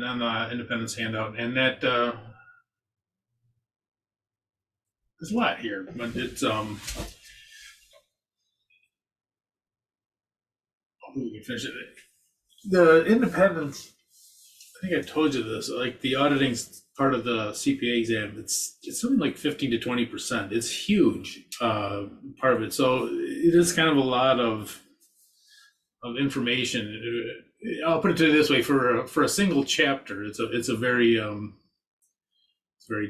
on the independence handout, and that there's a lot here, but it's we can finish it. The independence, I think I told you this, like the auditing's part of the CPA exam, it's something like 15 to 20%. It's huge part of it. So it is kind of a lot of information. I'll put it this way: for a single chapter, it's a very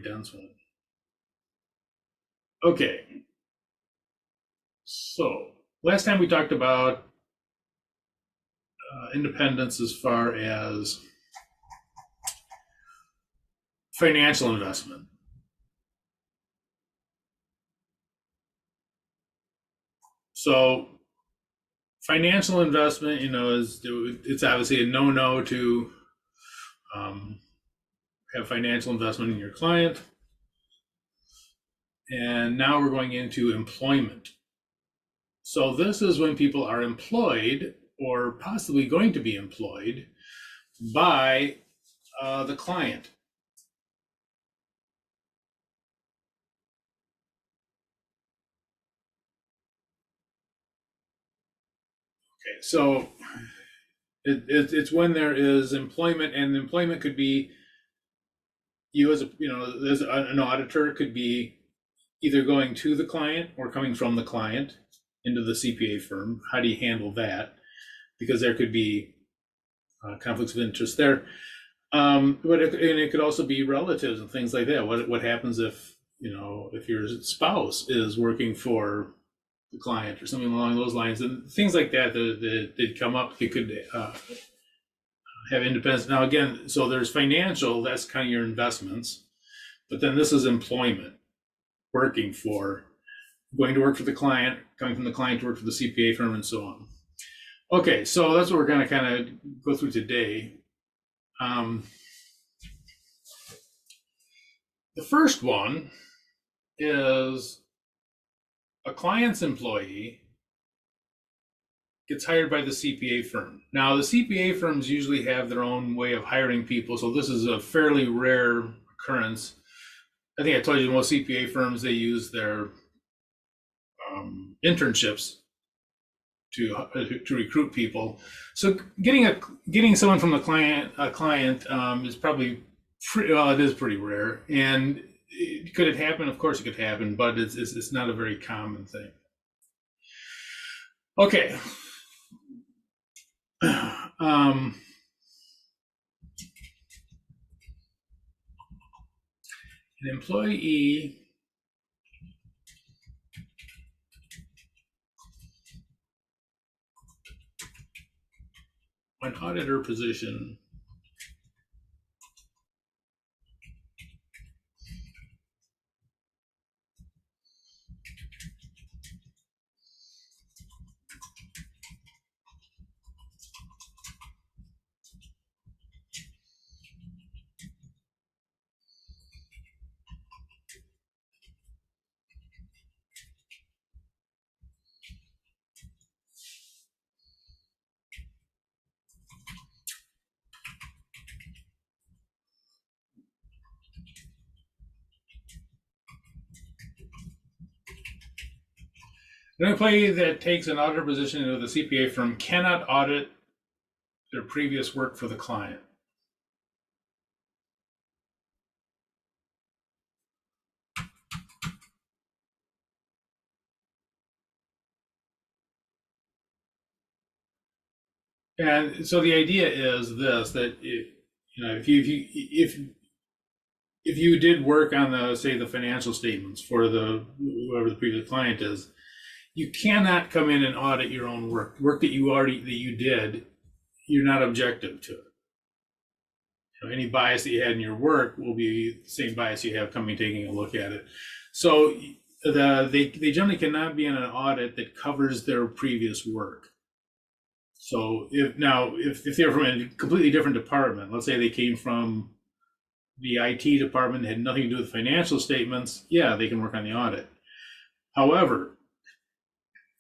dense one. Okay, so last time we talked about independence as far as financial investment. So financial investment, it's obviously a no-no to have financial investment in your client. And now we're going into employment. So this is when people are employed or possibly going to be employed by the client. Okay, so it's when there is employment, and employment could be you as an auditor could be either going to the client or coming from the client into the CPA firm. How do you handle that? Because there could be conflicts of interest there. But it could also be relatives and things like that. What happens if your spouse is working for the client or something along those lines, and things like that that come up. You could have independence. Now again, so there's financial, that's kind of your investments, but then this is employment, going to work for the client, coming from the client to work for the CPA firm, and so on. Okay, so that's what we're going to kind of go through today. The first one is a client's employee gets hired by the CPA firm. Now, the CPA firms usually have their own way of hiring people, so this is a fairly rare occurrence. I think I told you most CPA firms, they use their internships to recruit people. So getting someone from a client is probably it is pretty rare. And could it happen? Of course it could happen, but it's not a very common thing. Okay. An employee an auditor position an employee that takes an auditor position into the CPA firm cannot audit their previous work for the client. And so the idea is this: that if you did work on the financial statements for whoever the previous client is, you cannot come in and audit your own work that you did. You're not objective to it. Any bias that you had in your work will be the same bias you have taking a look at it. So they generally cannot be in an audit that covers their previous work. So if they're from a completely different department, let's say they came from the IT department, had nothing to do with financial statements, yeah, they can work on the audit. However,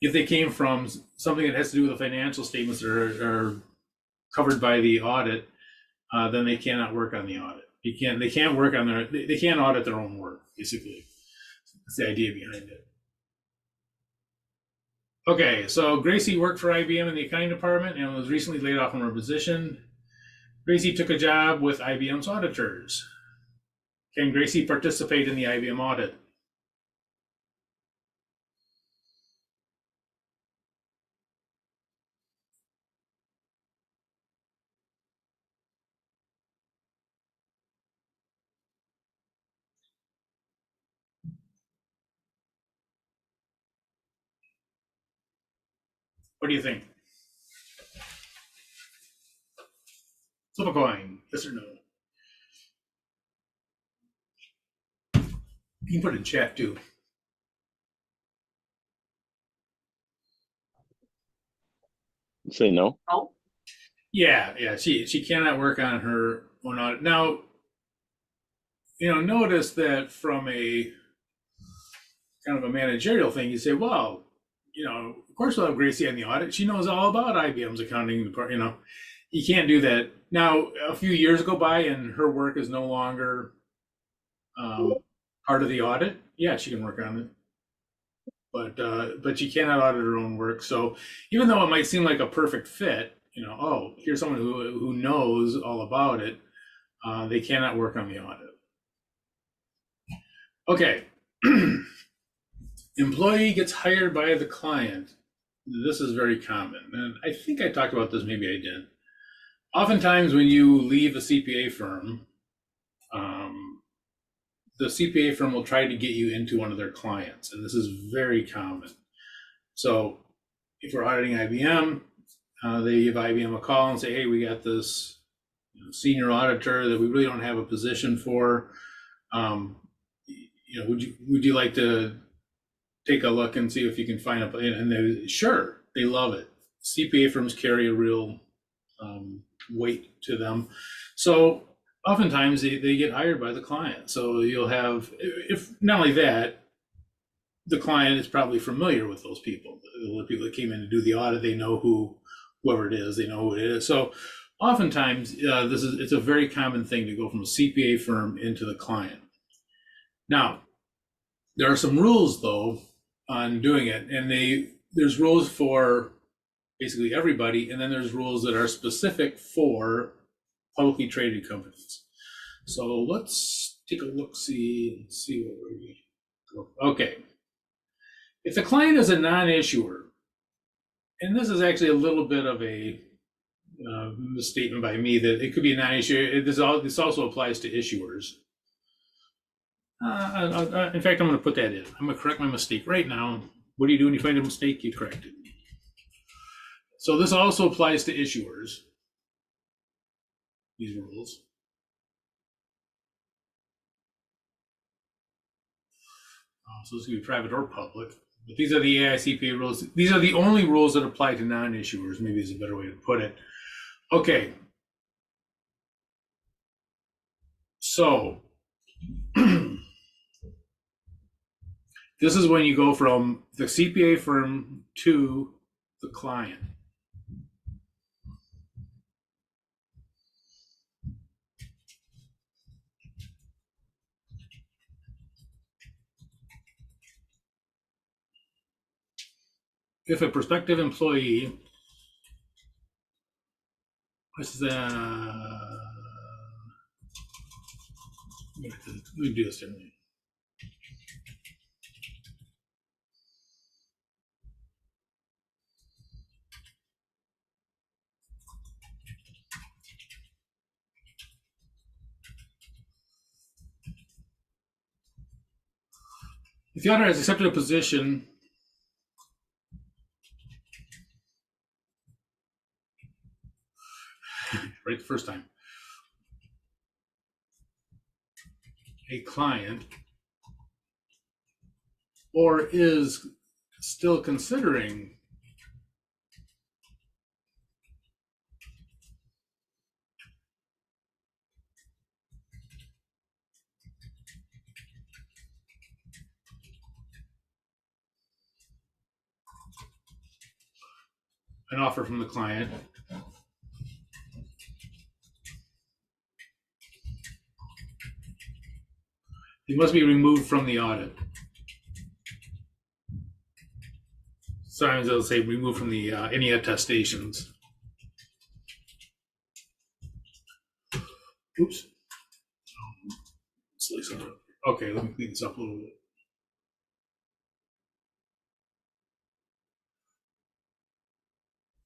if they came from something that has to do with the financial statements that are covered by the audit, then they cannot work on the audit. They can't work on they can't audit their own work, basically. That's the idea behind it. Okay, so Gracie worked for IBM in the accounting department and was recently laid off from her position. Gracie took a job with IBM's auditors. Can Gracie participate in the IBM audit? What do you think? Flip a coin, yes or no? You can put it in chat too. Say no. Yeah. She cannot work on her own audit. Now, notice that from a kind of a managerial thing, you say, well, of course we'll have Gracie on the audit. She knows all about IBM's accounting department. You can't do that. Now, a few years go by and her work is no longer part of the audit. Yeah, she can work on it. But she cannot audit her own work. So even though it might seem like a perfect fit, oh, here's someone who knows all about it, they cannot work on the audit. Okay. Employee gets hired by the client. This is very common. And I think I talked about this, maybe I didn't. Oftentimes when you leave a CPA firm, the CPA firm will try to get you into one of their clients. And this is very common. So if we're auditing IBM, they give IBM a call and say, hey, we got this senior auditor that we really don't have a position for. Would you like to take a look and see if you can find a, and they love it. CPA firms carry a real weight to them. So oftentimes they get hired by the client. So you'll have, if not only that, the client is probably familiar with those people. The people that came in to do the audit, they know whoever it is, they know who it is. So oftentimes it's a very common thing to go from a CPA firm into the client. Now, there are some rules though on doing it, and there's rules for basically everybody, and then there's rules that are specific for publicly traded companies. So let's take a look, see what we're. Okay. If the client is a non-issuer, and this is actually a little bit of a misstatement by me that it could be a non-issuer. This also applies to issuers. In fact, I'm going to put that in. I'm going to correct my mistake right now. What do you do when you find a mistake? You correct it. So this also applies to issuers, these rules. So this could be private or public. But these are the AICPA rules. These are the only rules that apply to non-issuers. Maybe is a better way to put it. Okay. So this is when you go from the CPA firm to the client. If a prospective employee, let me do this differently. If the auditor has accepted a position right the first time, a client, or is still considering an offer from the client, They must be removed from the audit. Sometimes they'll say removed from the any attestations. Oops. Okay, let me clean this up a little bit.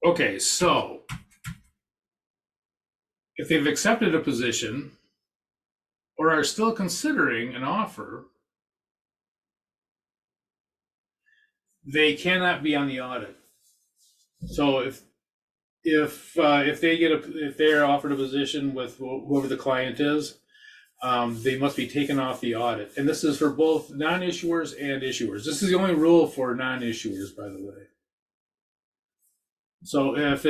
Okay, so if they've accepted a position or are still considering an offer, they cannot be on the audit. So if they're offered a position with whoever the client is, they must be taken off the audit. And this is for both non-issuers and issuers. This is the only rule for non-issuers, by the way. So if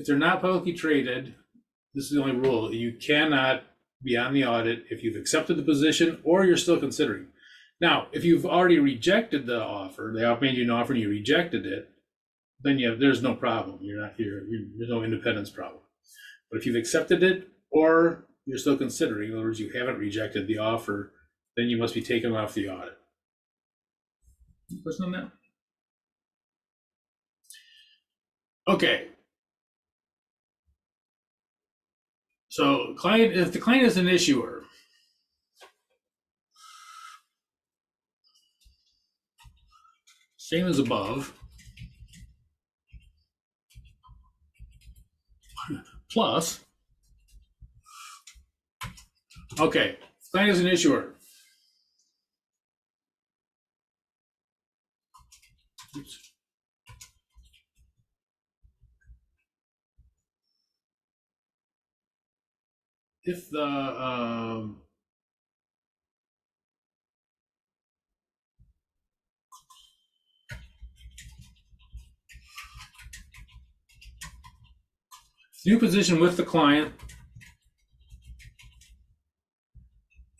they're not publicly traded, this is the only rule. You cannot be on the audit if you've accepted the position or you're still considering. Now, if you've already rejected the offer, they made you an offer and you rejected it, then there's no problem. There's no independence problem. But if you've accepted it or you're still considering, in other words, you haven't rejected the offer, then you must be taken off the audit. Any question on that? Okay. So if the client is an issuer, same as above, plus, okay, client is an issuer. Oops. If the new position with the client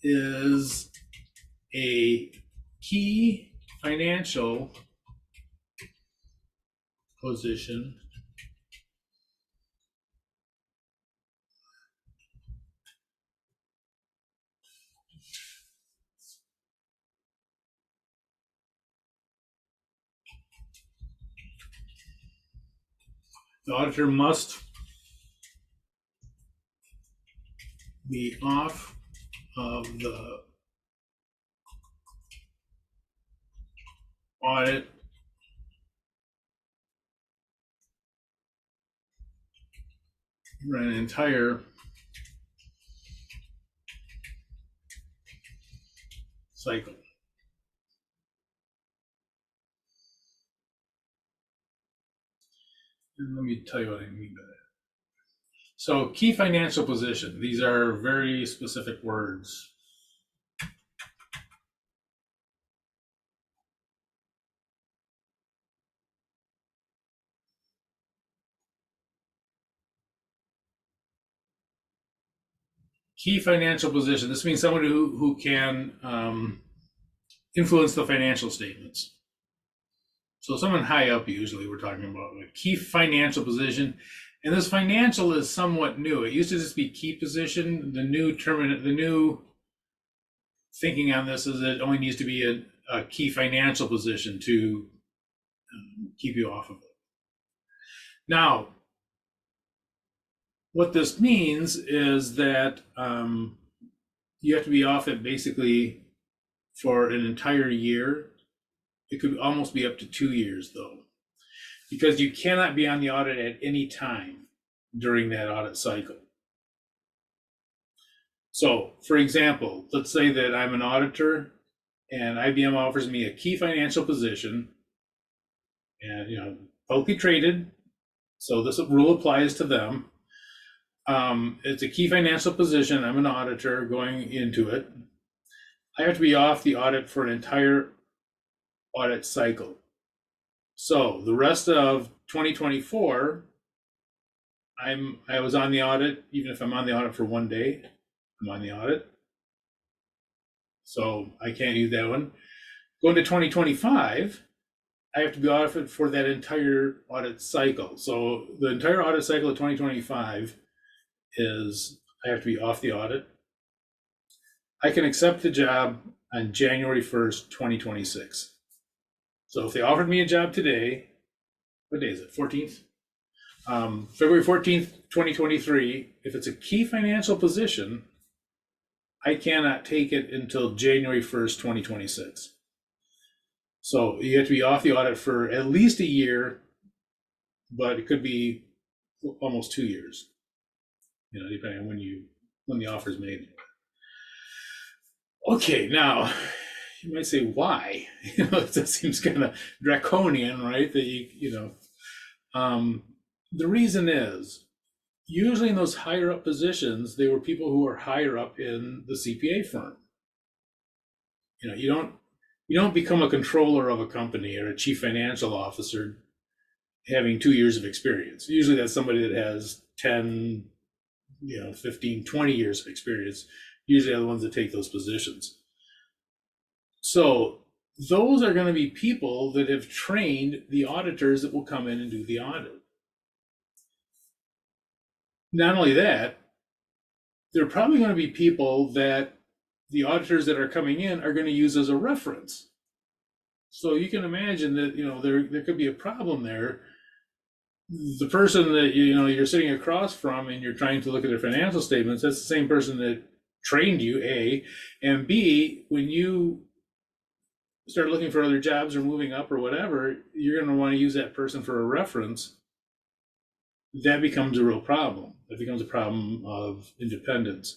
is a key financial position the auditor must be off of the audit for an entire cycle. And let me tell you what I mean by that. So key financial position, these are very specific words. Key financial position, this means someone who can influence the financial statements. So someone high up, usually we're talking about a key financial position. And this financial is somewhat new. It used to just be key position. The new thinking on this is it only needs to be a key financial position to keep you off of it. Now, what this means is that you have to be off it basically for an entire year. It could almost be up to 2 years though, because you cannot be on the audit at any time during that audit cycle. So for example, let's say that I'm an auditor and IBM offers me a key financial position and publicly traded, so this rule applies to them. It's a key financial position. I'm an auditor going into it. I have to be off the audit for an entire audit cycle. So the rest of 2024, I was on the audit. Even if I'm on the audit for 1 day, I'm on the audit. So I can't use that one. Going to 2025, I have to be audited for that entire audit cycle. So the entire audit cycle of 2025 is I have to be off the audit. I can accept the job on January 1st, 2026. So if they offered me a job today, what day is it? 14th? February 14th, 2023, if it's a key financial position, I cannot take it until January 1st, 2026. So you have to be off the audit for at least a year, but it could be almost 2 years, depending on when the offer is made. Okay, now you might say, why? That seems kind of draconian, right? That the reason is usually in those higher up positions, they were people who are higher up in the CPA firm. You don't become a controller of a company or a chief financial officer having 2 years of experience. Usually that's somebody that has 10, 15, 20 years of experience. Usually are the ones that take those positions. So those are going to be people that have trained the auditors that will come in and do the audit. Not only that, they're probably going to be people that the auditors that are coming in are going to use as a reference. So you can imagine that there could be a problem there. The person that you're sitting across from and you're trying to look at their financial statements, that's the same person that trained you, A, and B, when you start looking for other jobs or moving up or whatever, you're going to want to use that person for a reference. That becomes a real problem. That becomes a problem of independence.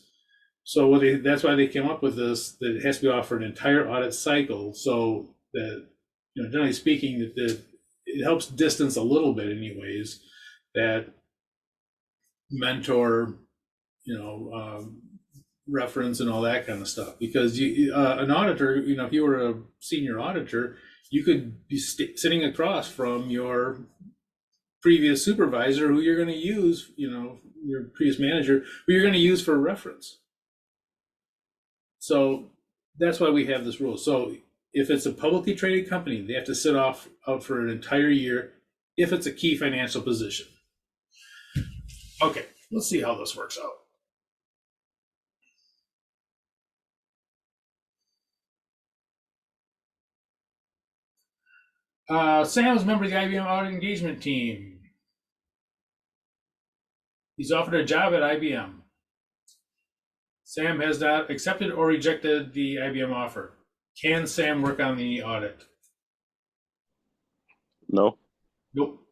So that's why they came up with this, that it has to be off for an entire audit cycle, so that, generally speaking, that it helps distance a little bit anyways, that mentor, reference and all that kind of stuff. Because an auditor, if you were a senior auditor, you could be sitting across from your previous supervisor who you're going to use, your previous manager, who you're going to use for reference. So that's why we have this rule. So if it's a publicly traded company, they have to sit out for an entire year if it's a key financial position. Okay, let's see how this works out. Sam is a member of the IBM audit engagement team. He's offered a job at IBM. Sam has not accepted or rejected the IBM offer. Can Sam work on the audit? No. Nope.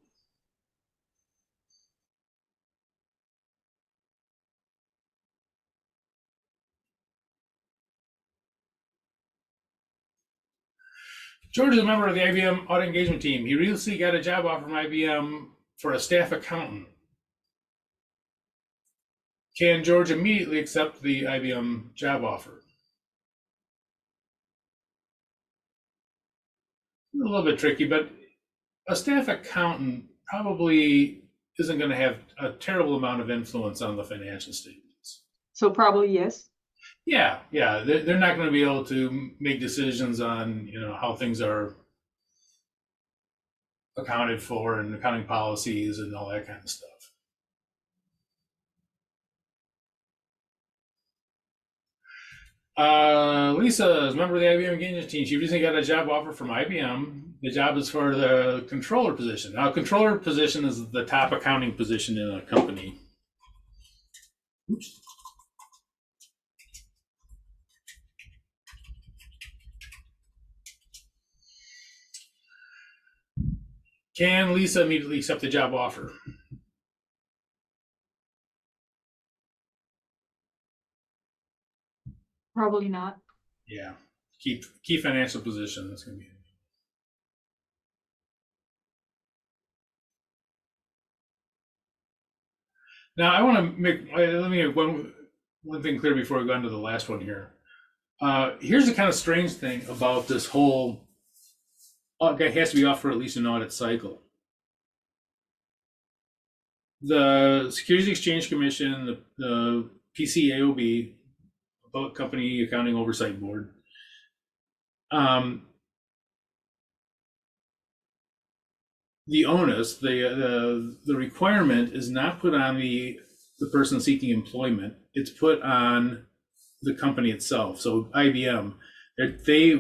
George is a member of the IBM audit engagement team. He recently got a job offer from IBM for a staff accountant. Can George immediately accept the IBM job offer? A little bit tricky, but a staff accountant probably isn't going to have a terrible amount of influence on the financial statements. So probably yes. Yeah, they're not going to be able to make decisions on how things are accounted for and accounting policies and all that kind of stuff. Lisa is a member of the IBM engagement team. She recently got a job offer from IBM. The job is for the controller position. Now, controller position is the top accounting position in a company. Oops. Can Lisa immediately accept the job offer? Probably not. Yeah, key financial position. That's going to be. Now, I want to let me make one thing clear before we go on to the last one here. Here's the kind of strange thing about this whole guy has to be off for at least an audit cycle. The Securities Exchange Commission, the PCAOB, Public Company Accounting Oversight Board, the onus, the requirement is not put on the person seeking employment. It's put on the company itself. So IBM,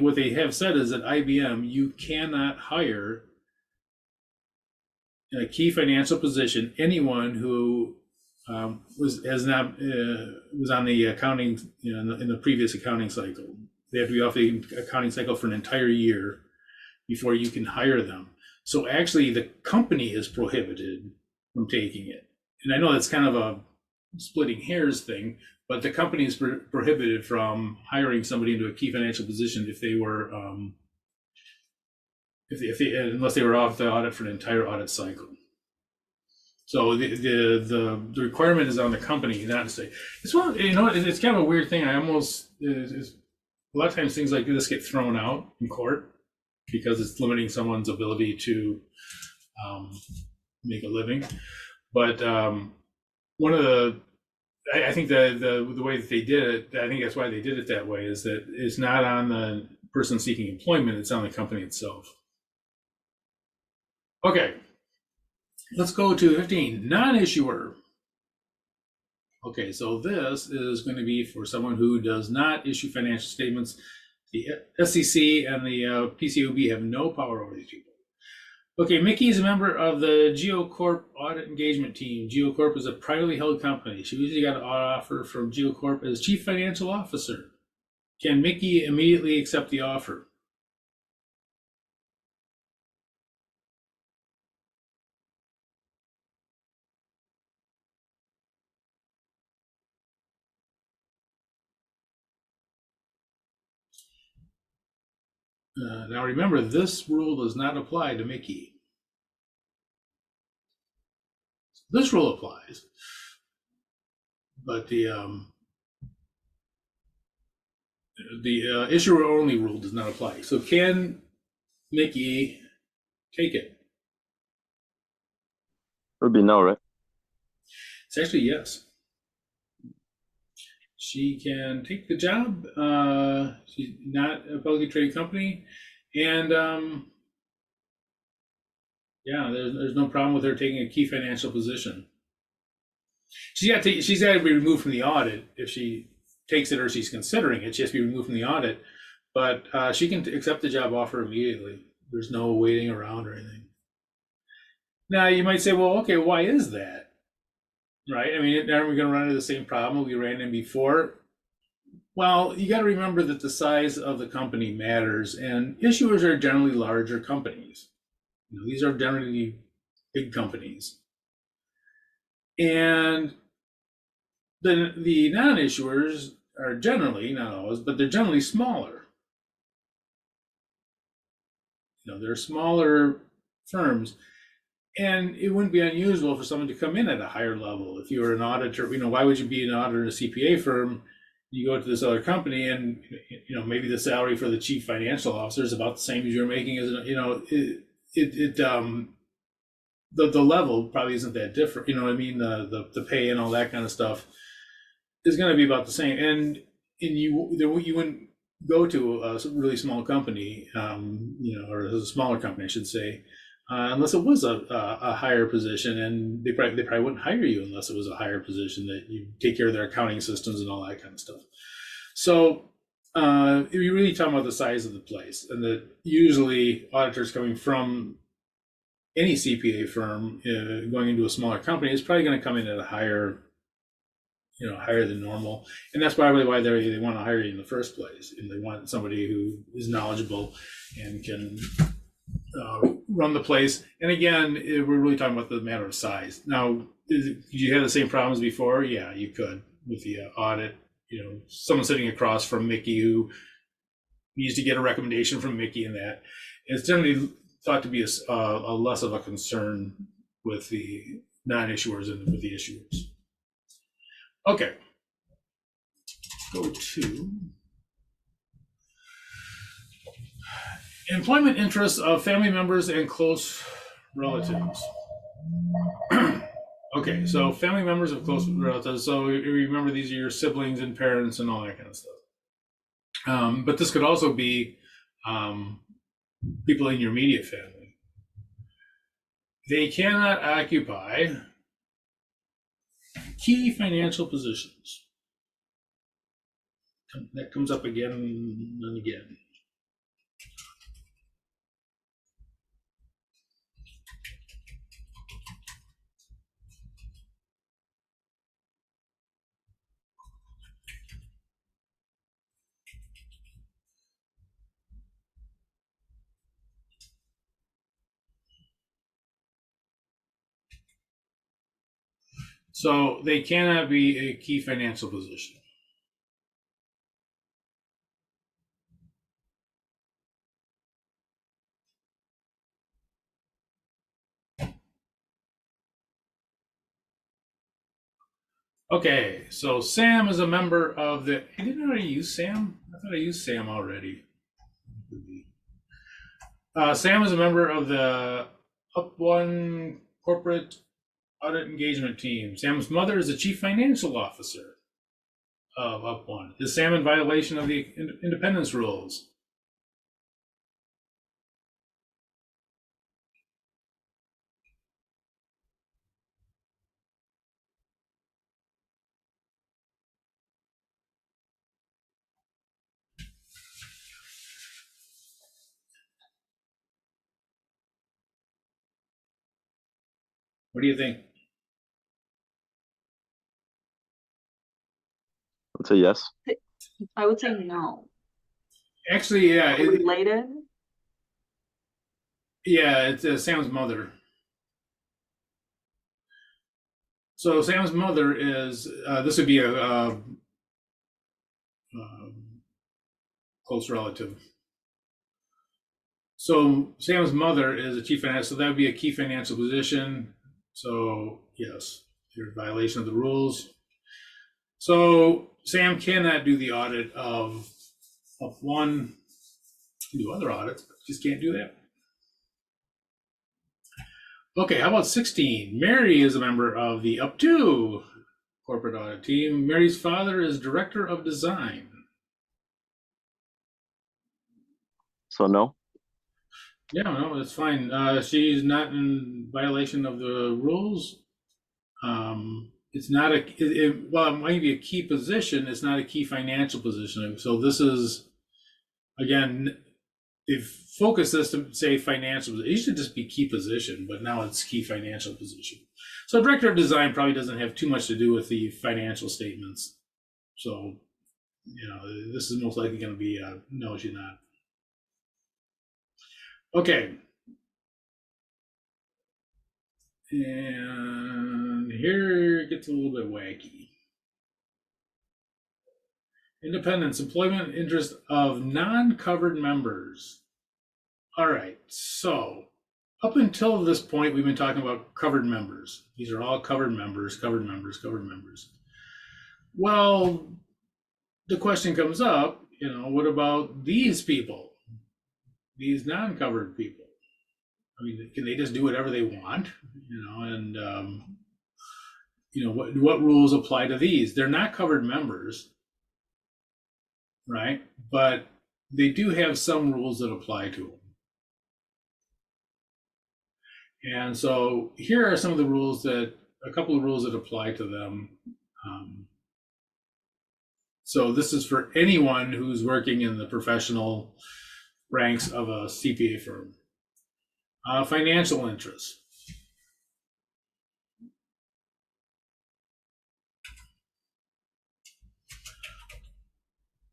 what they have said is that IBM, you cannot hire in a key financial position anyone who was on the accounting, in the previous accounting cycle. They have to be off the accounting cycle for an entire year before you can hire them. So actually, the company is prohibited from taking it. And I know that's kind of a splitting hairs thing, but the company is prohibited from hiring somebody into a key financial position if they were, unless they were off the audit for an entire audit cycle. So the requirement is on the company, not to say. It's it's kind of a weird thing. A lot of times things like this get thrown out in court because it's limiting someone's ability to make a living. But one of I think the way that they did it, I think that's why they did it that way, is that it's not on the person seeking employment, it's on the company itself. Okay, let's go to 15, non-issuer. Okay, so this is going to be for someone who does not issue financial statements. The SEC and the PCAOB have no power over these people. Okay, Mickey is a member of the GeoCorp audit engagement team. GeoCorp is a privately held company. She usually got an offer from GeoCorp as chief financial officer. Can Mickey immediately accept the offer? Now remember, this rule does not apply to Mickey. This rule applies, but the issuer only rule does not apply. So can Mickey take it? Would be no, right? It's actually yes. She can take the job. She's not a publicly traded company, and yeah, there's no problem with her taking a key financial position. She's got to be removed from the audit if she takes it or she's considering it. She has to be removed from the audit, but she can accept the job offer immediately. There's no waiting around or anything. Now you might say, well, okay, why is that? Right? I mean, aren't we going to run into the same problem we ran in before? Well, you got to remember that the size of the company matters, and issuers are generally larger companies. These are generally big companies. And the non-issuers are generally, not always, but they're generally smaller. They're smaller firms. And it wouldn't be unusual for someone to come in at a higher level. If you were an auditor, why would you be an auditor in a CPA firm? You go to this other company, and maybe the salary for the chief financial officer is about the same as you're making as the level probably isn't that different. The pay and all that kind of stuff is going to be about the same. And you wouldn't go to a really small company, or a smaller company, I should say. Unless it was a higher position, and they probably wouldn't hire you unless it was a higher position that you take care of their accounting systems and all that kind of stuff. So you're really talking about the size of the place, and that usually auditors coming from any CPA firm going into a smaller company is probably going to come in at a higher than normal, and that's probably why they want to hire you in the first place, and they want somebody who is knowledgeable and can run the place. And again, we're really talking about the matter of size. Now, did you have the same problems before? Yeah, you could with the audit. Someone sitting across from Mickey who needs to get a recommendation from Mickey, and that it's generally thought to be a less of a concern with the non-issuers and with the issuers. Okay, go to employment interests of family members and close relatives. Okay, so family members of close relatives. So remember, these are your siblings and parents and all that kind of stuff. But this could also be people in your immediate family. They cannot occupy key financial positions. That comes up again and again. So they cannot be a key financial position. Okay, so Sam is a member of the. I didn't already use Sam. I thought I used Sam already. Sam is a member of the Up One corporate audit engagement team. Sam's mother is the chief financial officer of Up One. Is Sam in violation of the independence rules? What do you think? I'd say yes. I would say no. Actually, yeah, Related? yeah, it's Sam's mother. So Sam's mother is this would be a close relative. So Sam's mother is a chief financial, so that would be a key financial position. So yes, you're in violation of the rules. So Sam cannot do the audit of one, do other audits, but just can't do that. Okay, how about 16? Mary is a member of the Up To corporate audit team. Mary's father is director of design. So no. Yeah, no, that's fine. She's not in violation of the rules. It's not well, it might be a key position. It's not a key financial position. So this is, again, they've focused this to say financial. It should just be key position, but now it's key financial position. So director of design probably doesn't have too much to do with the financial statements. So, this is most likely going to be no, she's not. Okay. And here it gets a little bit wacky. Independence, employment interest of non-covered members. All right, so up until this point, we've been talking about covered members. These are all covered members, covered members, covered members. Well, the question comes up, what about these people? These non-covered people? I mean, can they just do whatever they want? What rules apply to these? They're not covered members, right? But they do have some rules that apply to them. And so here are some of the rules a couple of rules that apply to them. So this is for anyone who's working in the professional ranks of a CPA firm. Financial interests.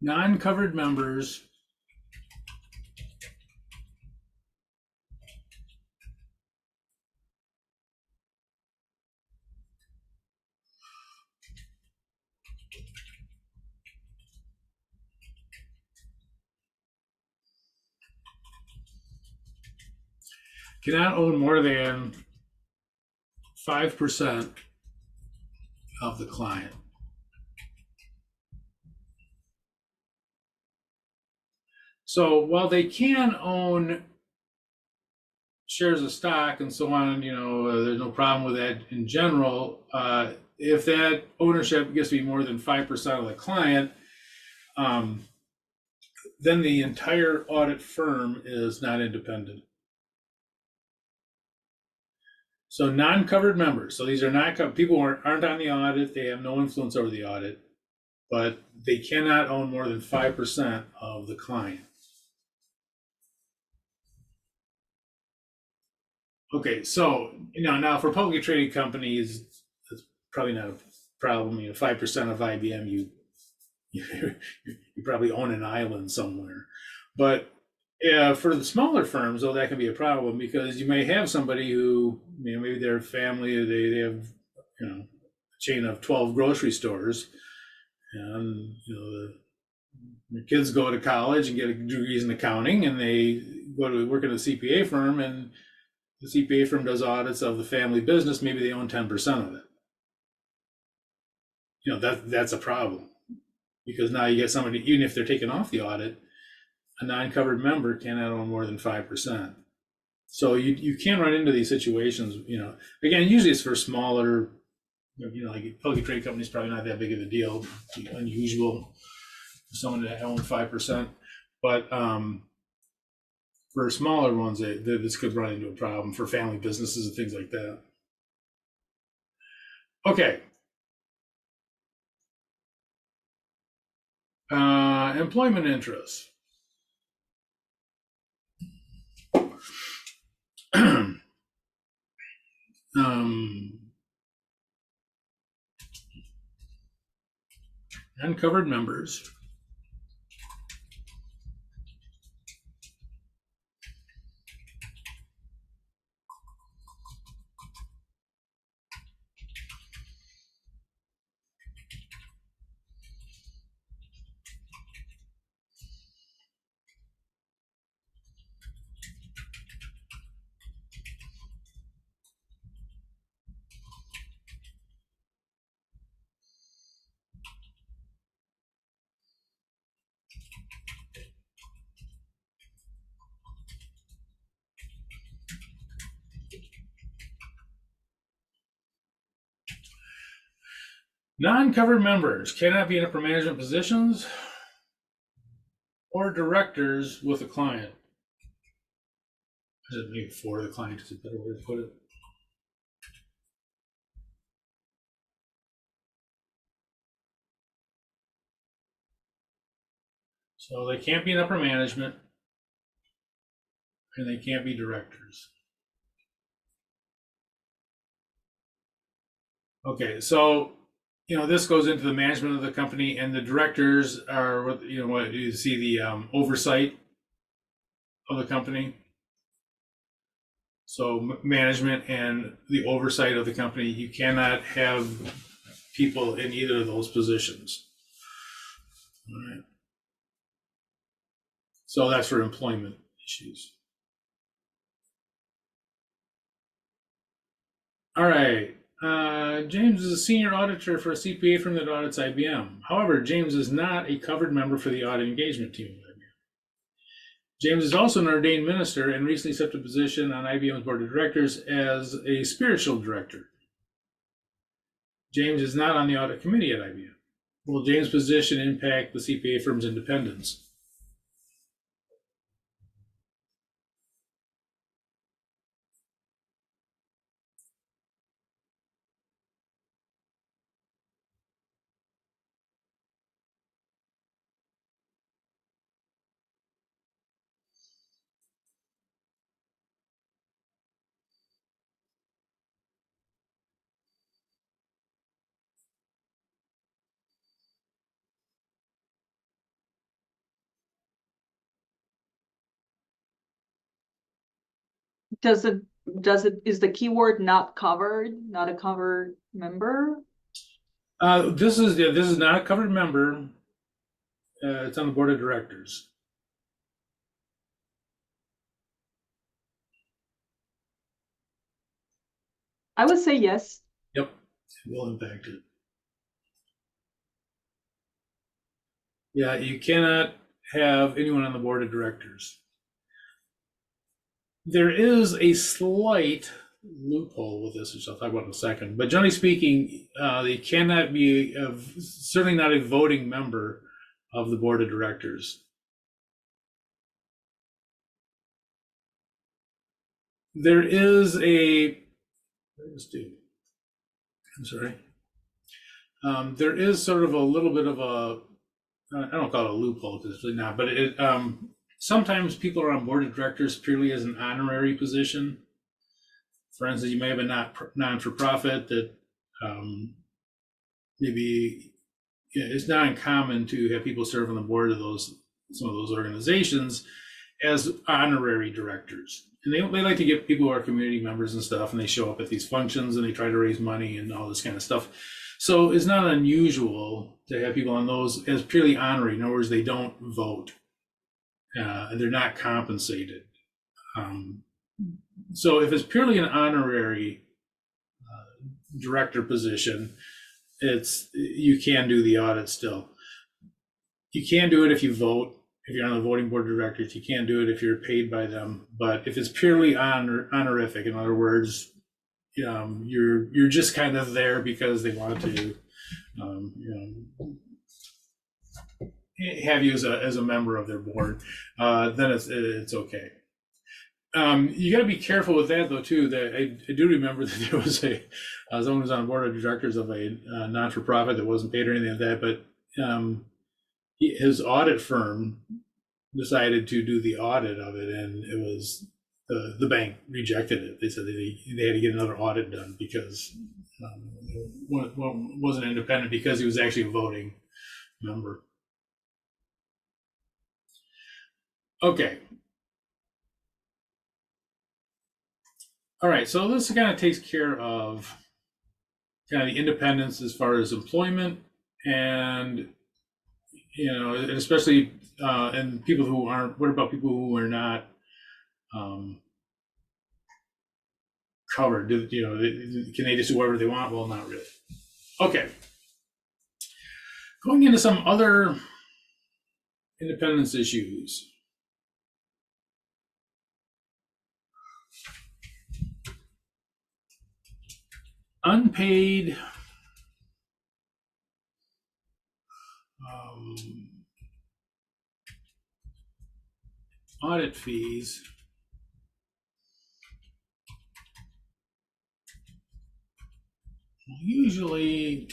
Non-covered members cannot own more than 5% of the client. So while they can own shares of stock and so on, there's no problem with that in general. If that ownership gets to be more than 5% of the client, then the entire audit firm is not independent. So non-covered members. So these are not people who aren't on the audit. They have no influence over the audit. but they cannot own more than 5% of the client. Okay, so now for publicly traded companies, it's probably not a problem. 5% of IBM, you probably own an island somewhere. But for the smaller firms, though, that can be a problem because you may have somebody who, maybe their family, they have, a chain of 12 grocery stores, and the kids go to college and get degrees in accounting, and they go to work at a CPA firm, and the CPA firm does audits of the family business. Maybe they own 10% of it. That's a problem because now you get somebody, even if they're taken off the audit, a non-covered member cannot own more than 5%. So you can run into these situations. Again, usually it's for smaller, like publicly traded companies, probably not that big of a deal. It's unusual for someone to own 5%, but for smaller ones, this could run into a problem for family businesses and things like that. Okay. Employment interests. Uncovered members. Non-covered members cannot be in upper management positions or directors with a client. Maybe for the client is a better way to put it. So they can't be in upper management, and they can't be directors. Okay, so this goes into the management of the company, and the directors are what you see the oversight of the company. So management and the oversight of the company, you cannot have people in either of those positions. All right. So that's for employment issues. All right. James is a senior auditor for a CPA firm that audits IBM. However, James is not a covered member for the audit engagement team of IBM. James is also an ordained minister and recently accepted a position on IBM's board of directors as a spiritual director. James is not on the audit committee at IBM. Will James' position impact the CPA firm's independence? Is the keyword not covered, not a covered member? This is not a covered member. It's on the board of directors. I would say yes. Yep, it will impact it. Yeah, you cannot have anyone on the board of directors. There is a slight loophole with this, which I'll talk about in a second. But generally speaking, they cannot be, certainly not a voting member of the board of directors. There is a, I'm sorry. There is sort of a little bit of a, I don't call it a loophole because it's really not, but sometimes people are on board of directors purely as an honorary position. For instance, you may have a non-for-profit that maybe it's not uncommon to have people serve on the board of some of those organizations as honorary directors. And they like to get people who are community members and stuff, and they show up at these functions and they try to raise money and all this kind of stuff. So it's not unusual to have people on those as purely honorary. In other words, they don't vote and they're not compensated. So if it's purely an honorary director position, you can do the audit still. You can do it if you vote. If you're on the voting board of directors, you can't do it if you're paid by them. But if it's purely honorific, in other words, you're just kind of there because they want to, have you as a member of their board, then it's okay. You got to be careful with that though too. That I do remember that there was someone who was on the board of directors of a non-for-profit that wasn't paid or anything like that, but his audit firm decided to do the audit of it, and it was the bank rejected it. They said they had to get another audit done because it wasn't independent because he was actually a voting member. Okay. All right, so this kind of takes care of kind of the independence as far as employment, and especially and people who aren't. What about people who are not covered? Can they just do whatever they want? Well, not really. Okay. Going into some other independence issues. Unpaid audit fees usually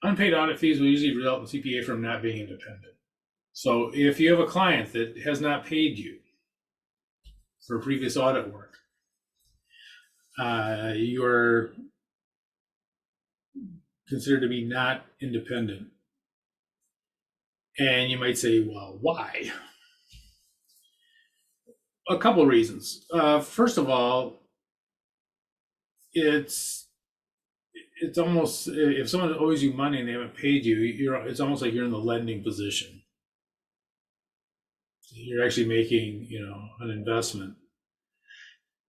unpaid audit fees will usually result in CPA from not being independent. So if you have a client that has not paid you for previous audit work, you are considered to be not independent. And you might say, well, why? A couple of reasons. First of all, it's almost, if someone owes you money and they haven't paid you, it's almost like you're in the lending position. You're actually making, an investment.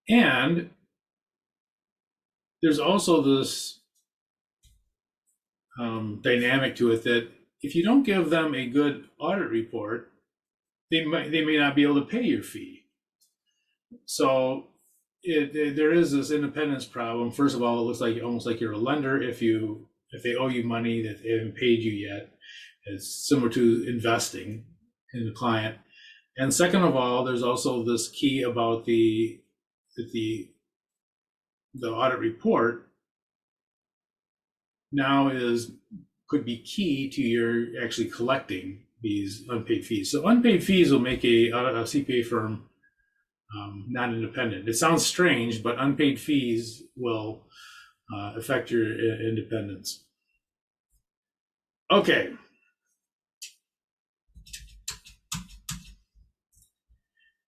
And there's also this dynamic to it that if you don't give them a good audit report, they may not be able to pay your fee. So there is this independence problem. First of all, it looks like almost like you're a lender if they owe you money that they haven't paid you yet. It's similar to investing in the client. And second of all, there's also this key about the audit report now could be key to your actually collecting these unpaid fees. So unpaid fees will make a CPA firm not independent. It sounds strange, but unpaid fees will affect your independence. Okay.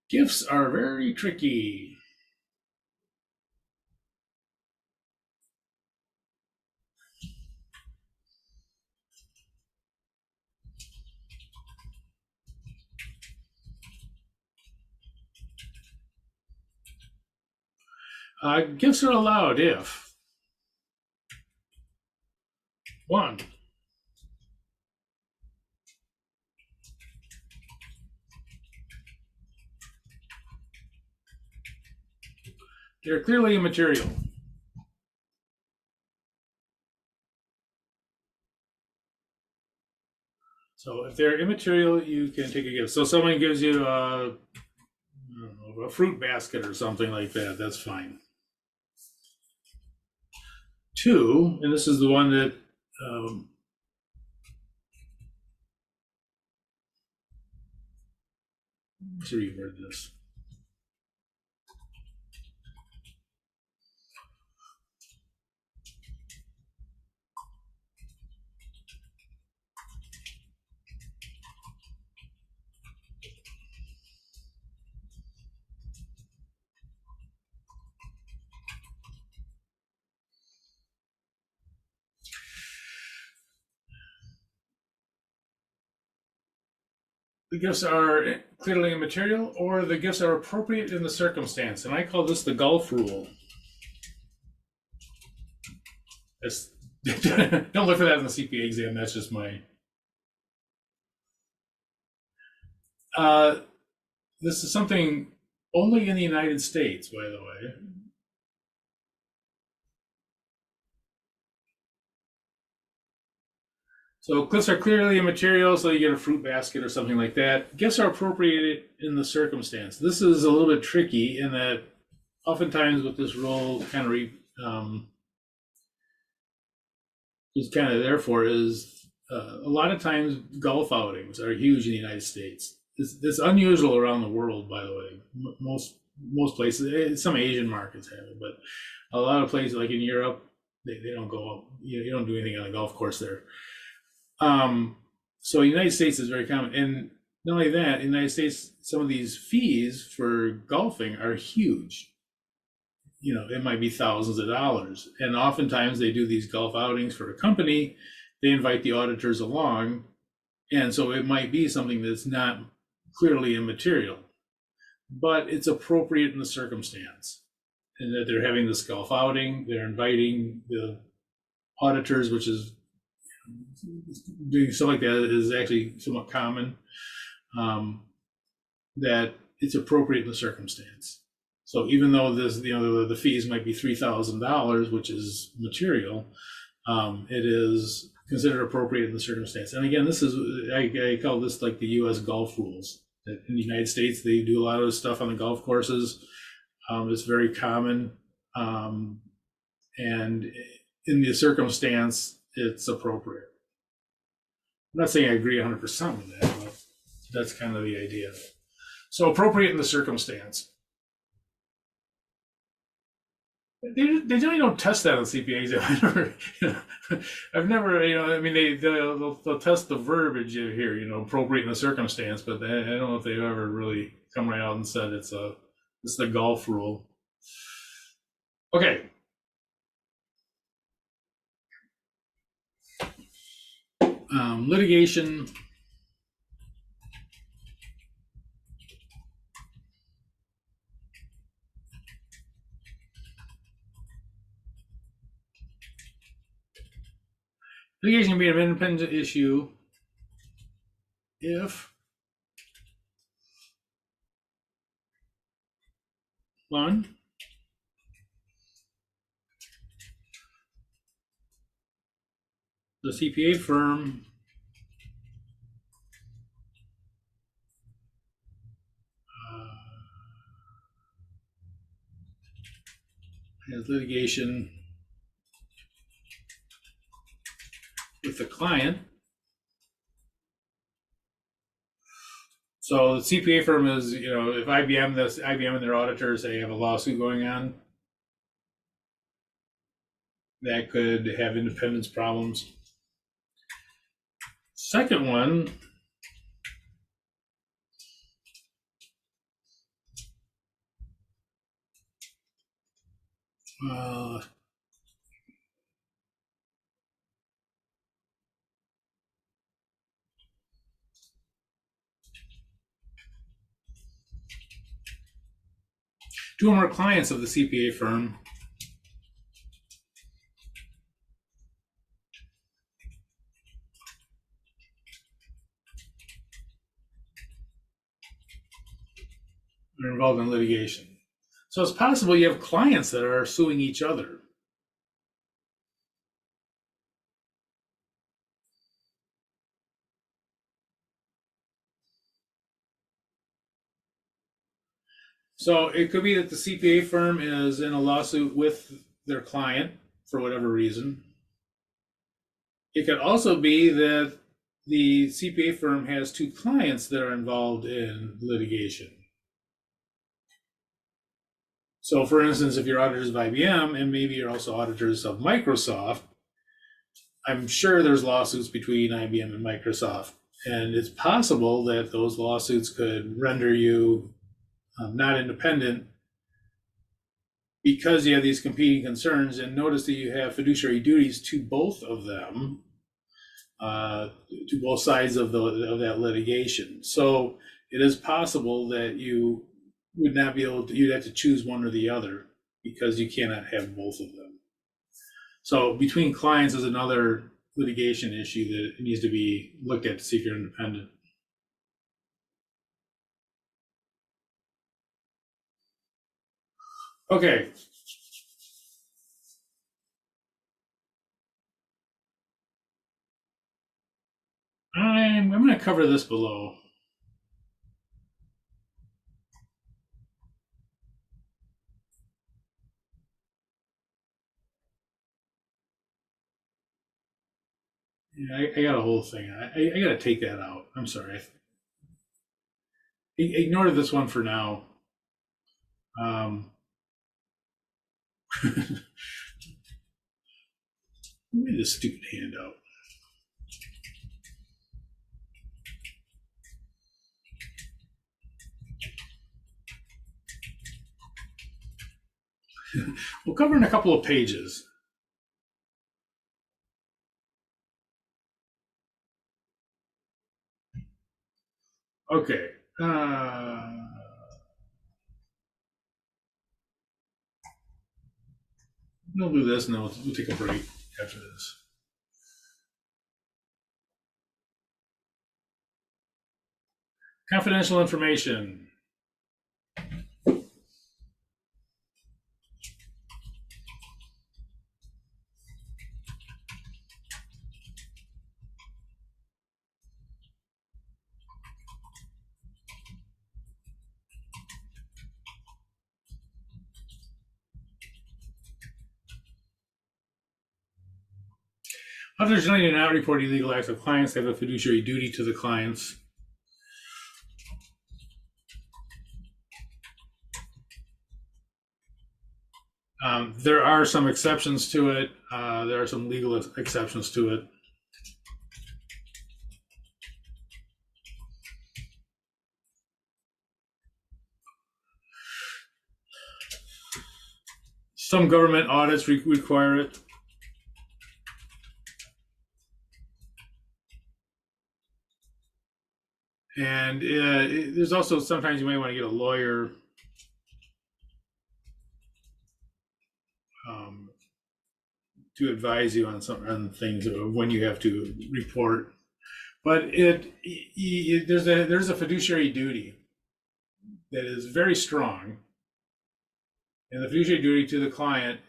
Gifts are very tricky. Gifts are allowed if 1, They're clearly immaterial. So if they're immaterial, you can take a gift. So someone gives you a fruit basket or something like that, that's fine. 2, and this is the one that I'm sure you've heard this. The gifts are clearly immaterial, or the gifts are appropriate in the circumstance. And I call this the golf rule. Don't look for that in the CPA exam. That's just my. This is something only in the United States, by the way. So gifts are clearly immaterial, so you get a fruit basket or something like that. Gifts are appropriated in the circumstance. This is a little bit tricky in that oftentimes what this rule kind of is kind of there for is a lot of times golf outings are huge in the United States. It's unusual around the world, by the way. Most places, some Asian markets have it, but a lot of places like in Europe, they don't go. You don't do anything on a golf course there. So United States is very common, and not only that, in the United States, some of these fees for golfing are huge. It might be thousands of dollars, and oftentimes they do these golf outings for a company. They invite the auditors along, and so it might be something that's not clearly immaterial, but it's appropriate in the circumstance, and that they're having this golf outing. They're inviting the auditors, which is doing stuff like that is actually somewhat common, that it's appropriate in the circumstance. So even though this, the fees might be $3,000, which is material, it is considered appropriate in the circumstance. And again, this is, I call this like the U.S. golf rules. That in the United States, they do a lot of stuff on the golf courses. It's very common, and in the circumstance, it's appropriate. I'm not saying I agree 100% with that, but that's kind of the idea. So appropriate in the circumstance. They generally don't test that on CPA exam. I've never, I mean, they'll test the verbiage here, appropriate in the circumstance, but I don't know if they've ever really come right out and said it's the golf rule. Okay. Litigation. Litigation can be an independent issue if one, the CPA firm has litigation with the client. So the CPA firm is, if IBM and their auditors, they have a lawsuit going on, that could have independence problems. Second one, two or more clients of the CPA firm are involved in litigation. So it's possible you have clients that are suing each other. So it could be that the CPA firm is in a lawsuit with their client for whatever reason. It could also be that the CPA firm has two clients that are involved in litigation. So, for instance, if you're auditors of IBM and maybe you're also auditors of Microsoft, I'm sure there's lawsuits between IBM and Microsoft. And it's possible that those lawsuits could render you not independent because you have these competing concerns. And notice that you have fiduciary duties to both of them, to both sides of that litigation. So it is possible that you would not be able to, you'd have to choose one or the other because you cannot have both of them. So between clients is another litigation issue that needs to be looked at to see if you're independent. Okay. I'm going to cover this below. Yeah, I got a whole thing. I got to take that out. I'm sorry. Ignore this one for now. Give me this stupid handout. We'll cover in a couple of pages. Okay. We'll do this and then we'll take a break after this. Confidential information. Others generally do not report illegal acts of clients. They have a fiduciary duty to the clients. There are some exceptions to it. There are some legal exceptions to it. Some government audits require it. And there's also sometimes you might want to get a lawyer to advise you on things when you have to report. But there's a fiduciary duty that is very strong, and the fiduciary duty to the client.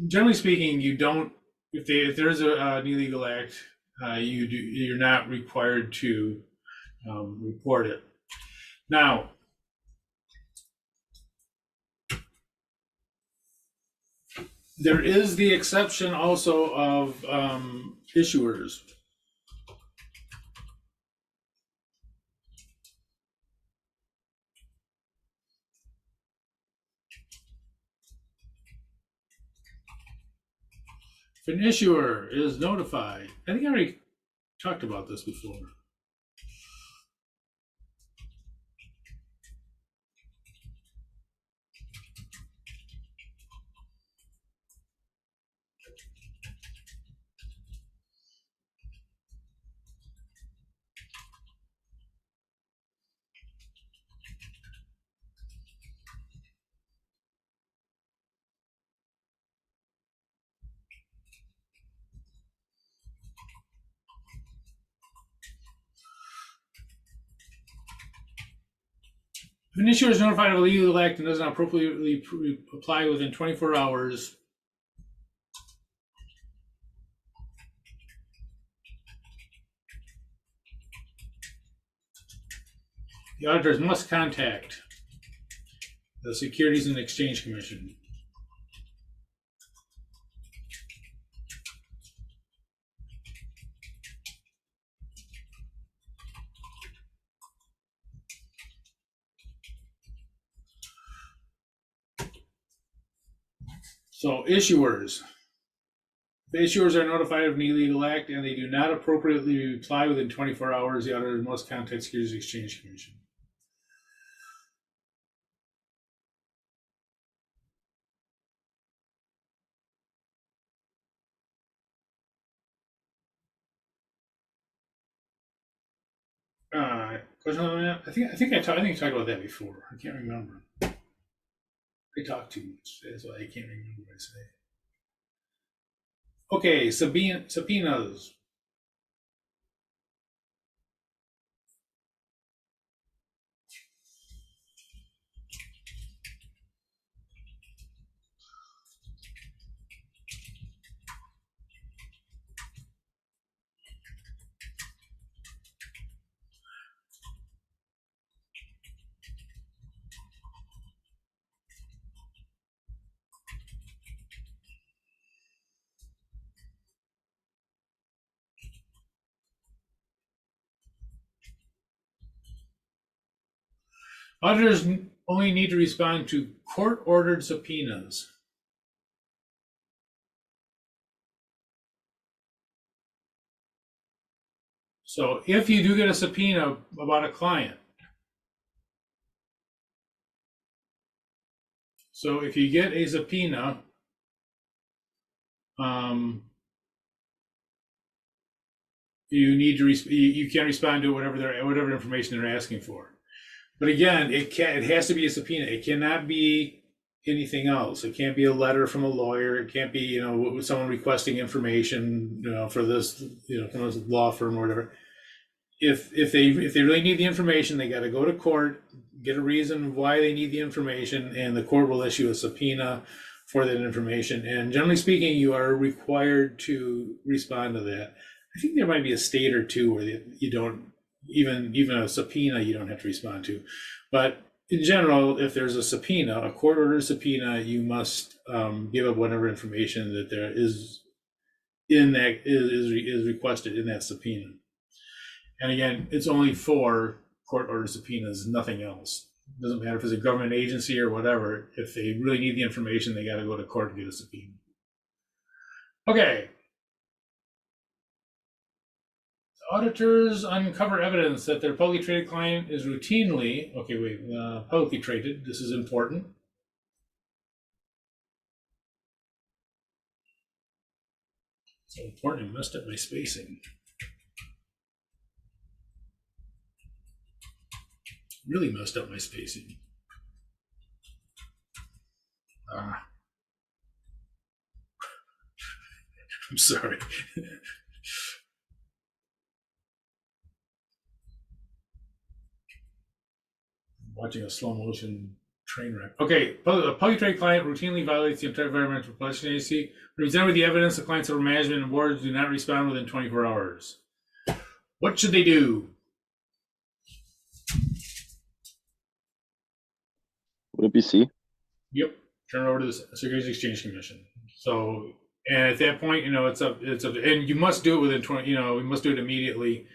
Generally speaking, you don't. If there's an illegal act, you're not required to report it. Now, there is the exception also of issuers. If an issuer is notified, I think I already talked about this before. If an issuer is notified of a legal act and does not appropriately apply within 24 hours, the auditors must contact the Securities and Exchange Commission. So issuers. If issuers are notified of an illegal act and they do not appropriately reply within 24 hours, the auditors must contact Securities and Exchange Commission. Question on that? I think I talked about that before. I can't remember. I talk too much. That's why I can't remember what I say. Okay, subpoenas. Auditors only need to respond to court-ordered subpoenas. So if you do get a subpoena about a client, so if you get a subpoena, you need to you can respond to whatever information they're asking for. But again, it has to be a subpoena. It cannot be anything else. It can't be a letter from a lawyer. It can't be someone requesting information for this from a law firm or whatever. If they really need the information, they got to go to court, get a reason why they need the information, and the court will issue a subpoena for that information. And generally speaking, you are required to respond to that. I think there might be a state or two where you don't even a subpoena you don't have to respond to, but in general, if there's a subpoena, a court-ordered subpoena, you must give up whatever information that there is in that is requested in that subpoena. And again, it's only for court-ordered subpoenas, nothing else. It doesn't matter if it's a government agency or whatever. If they really need the information, they got to go to court and get a subpoena. Okay. Auditors uncover evidence that their publicly traded client is routinely, publicly traded. This is important. So important, I messed up my spacing. Really messed up my spacing. I'm sorry. Watching a slow motion train wreck. Okay, a publicly traded client routinely violates the Environmental Protection Agency. Presented with the evidence, the client's upper management and boards do not respond within 24 hours. What should they do? Would it be C? Yep, turn it over to the Securities and Exchange Commission. So, and at that point, it's up, and you must do it within 20. We must do it immediately.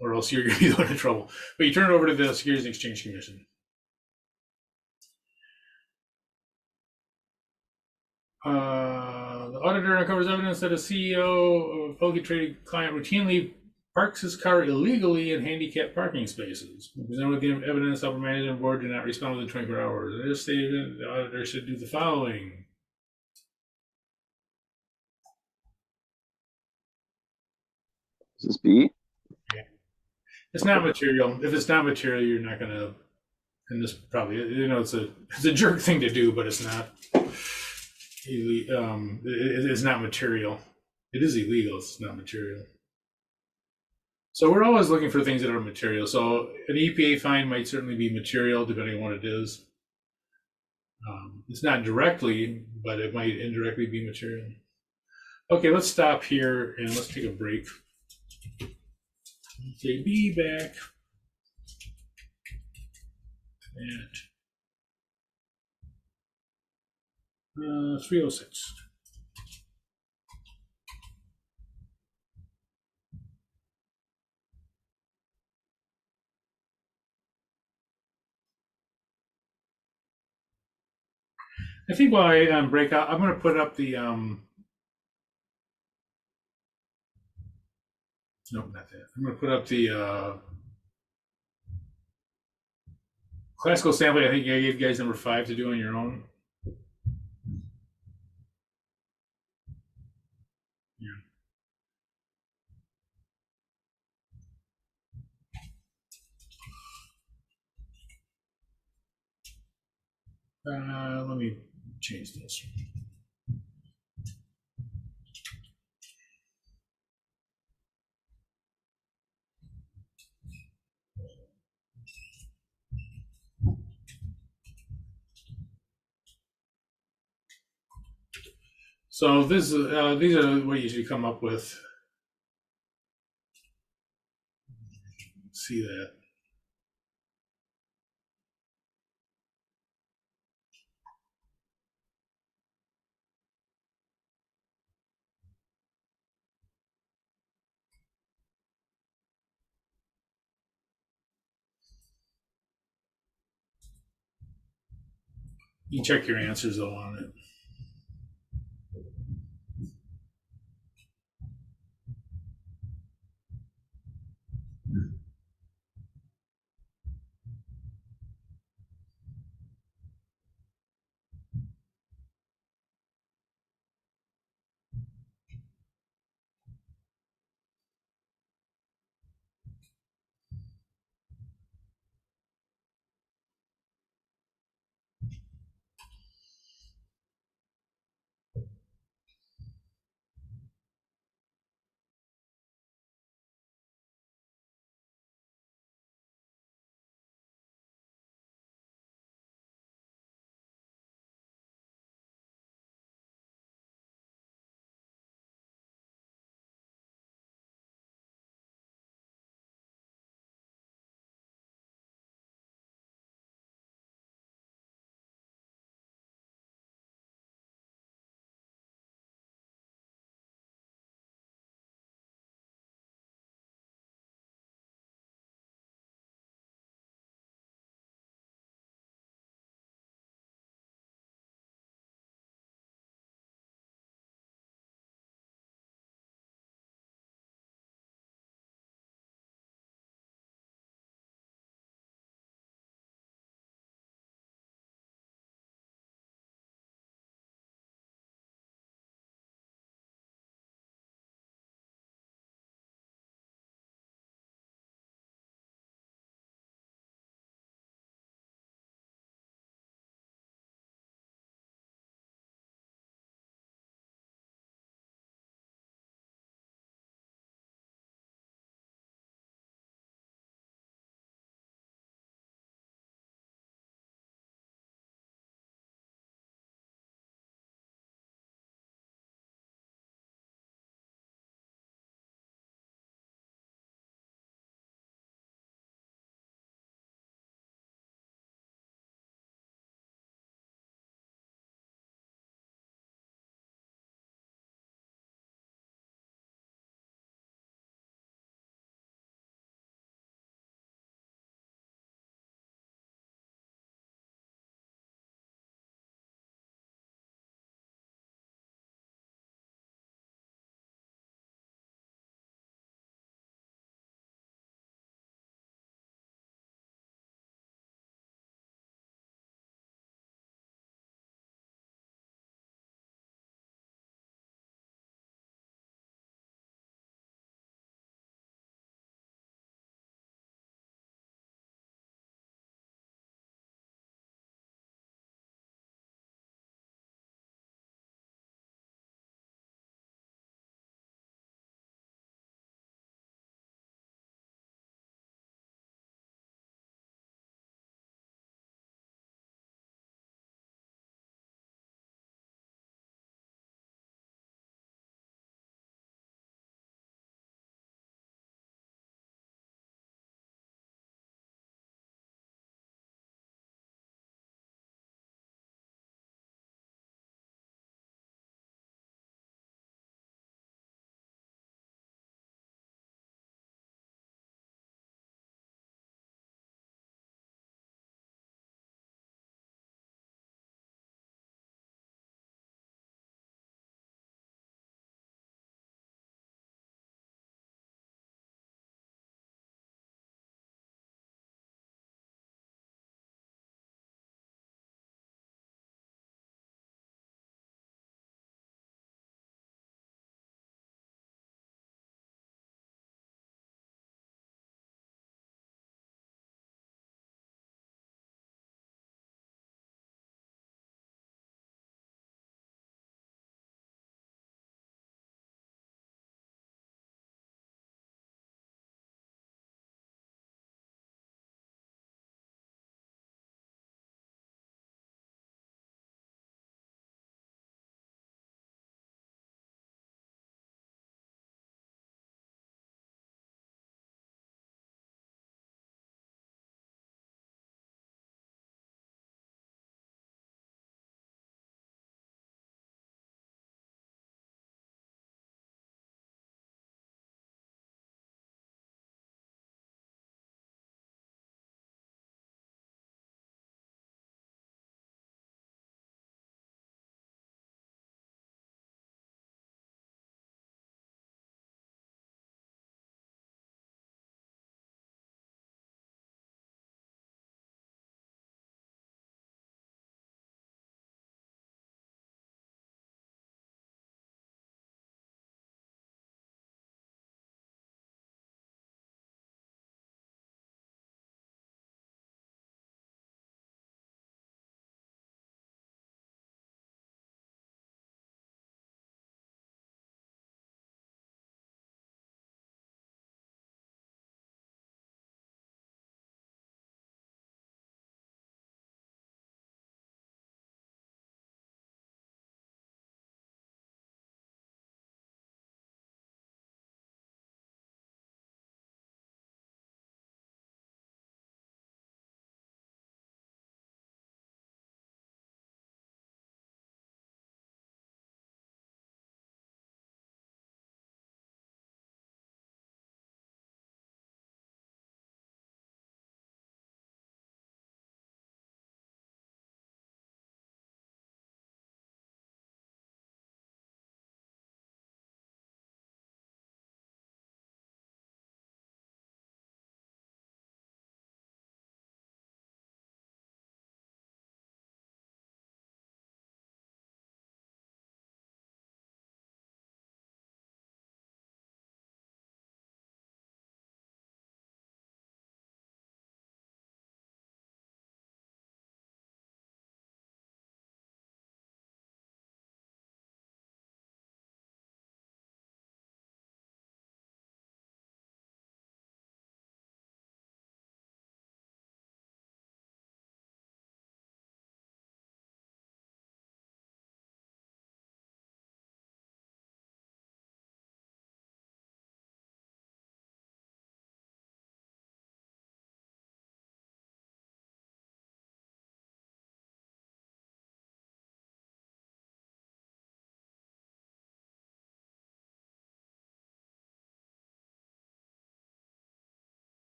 Or else you're going to be going into trouble. But you turn it over to the Securities and Exchange Commission. The auditor uncovers evidence that a CEO of a publicly traded client routinely parks his car illegally in handicapped parking spaces. Presented with the evidence, upper management board do not respond within 24 hours. This statement, the auditor should do the following. Is this B? It's not material. If it's not material, you're not going to. And this probably, it's a jerk thing to do, but it's not. It's not material. It is illegal. It's not material. So we're always looking for things that are material. So an EPA fine might certainly be material, depending on what it is. It's not directly, but it might indirectly be material. Okay, let's stop here and let's take a break. Okay, be back at 3:06. I think while I break out, I'm going to put up the nope, not that. I'm going to put up the classical sampling. I think I gave you guys number 5 to do on your own. Let me change this. So these are what you should come up with. See that. You can check your answers though on it.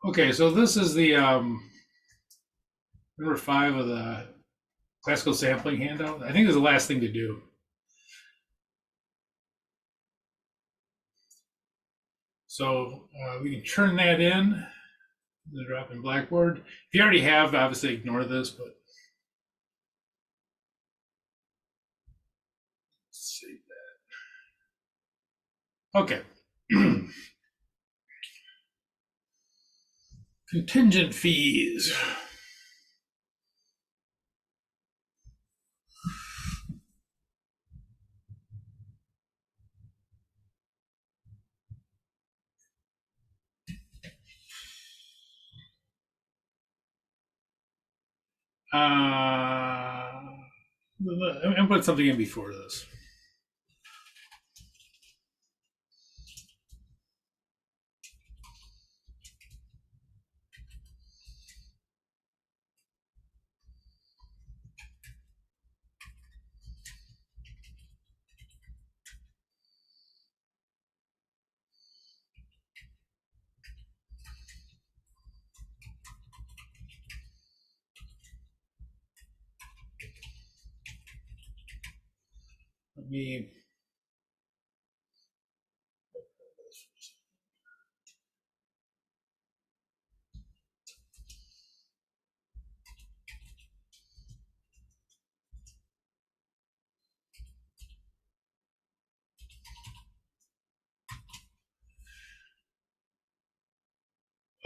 Okay, so this is the number 5 of the classical sampling handout. I think it's the last thing to do. So we can turn that in, the drop in Blackboard. If you already have, obviously ignore this, but save that. Okay. Contingent fees. I'm gonna put something in before this. Let me.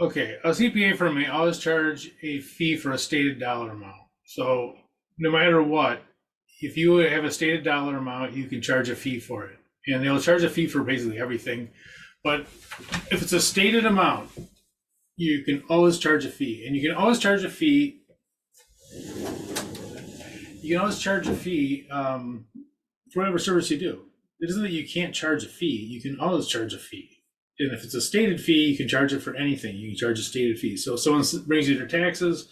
Okay, a CPA firm may always charge a fee for a stated dollar amount. So no matter what, if you have a stated dollar amount, you can charge a fee for it. And they'll charge a fee for basically everything. But if it's a stated amount, you can always charge a fee. And you can always charge a fee. You can always charge a fee for whatever service you do. It isn't that you can't charge a fee. You can always charge a fee. And if it's a stated fee, you can charge it for anything. You can charge a stated fee. So if someone brings you their taxes,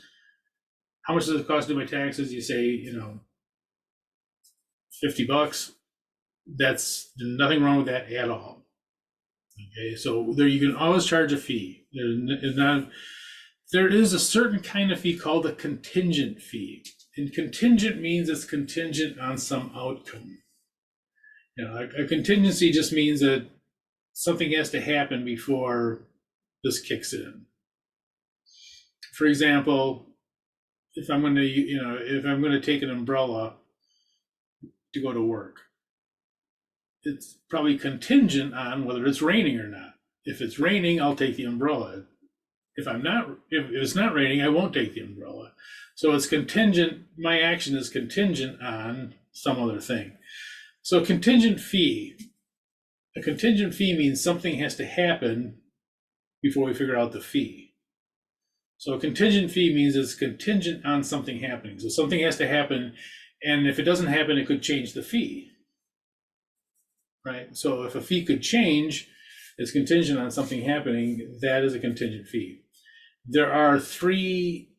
how much does it cost to do my taxes? You say, $50. That's nothing wrong with that at all. Okay, so there you can always charge a fee. There is a certain kind of fee called a contingent fee. And contingent means it's contingent on some outcome. A contingency just means that something has to happen before this kicks in. For example, if I'm going to take an umbrella to go to work, it's probably contingent on whether it's raining or not. If it's raining, I'll take the umbrella. If it's not raining, I won't take the umbrella. So it's contingent. My action is contingent on some other thing. So a contingent fee means something has to happen before we figure out the fee. So a contingent fee means it's contingent on something happening. So something has to happen, and if it doesn't happen, it could change the fee. Right? So if a fee could change, it's contingent on something happening, that is a contingent fee. There are three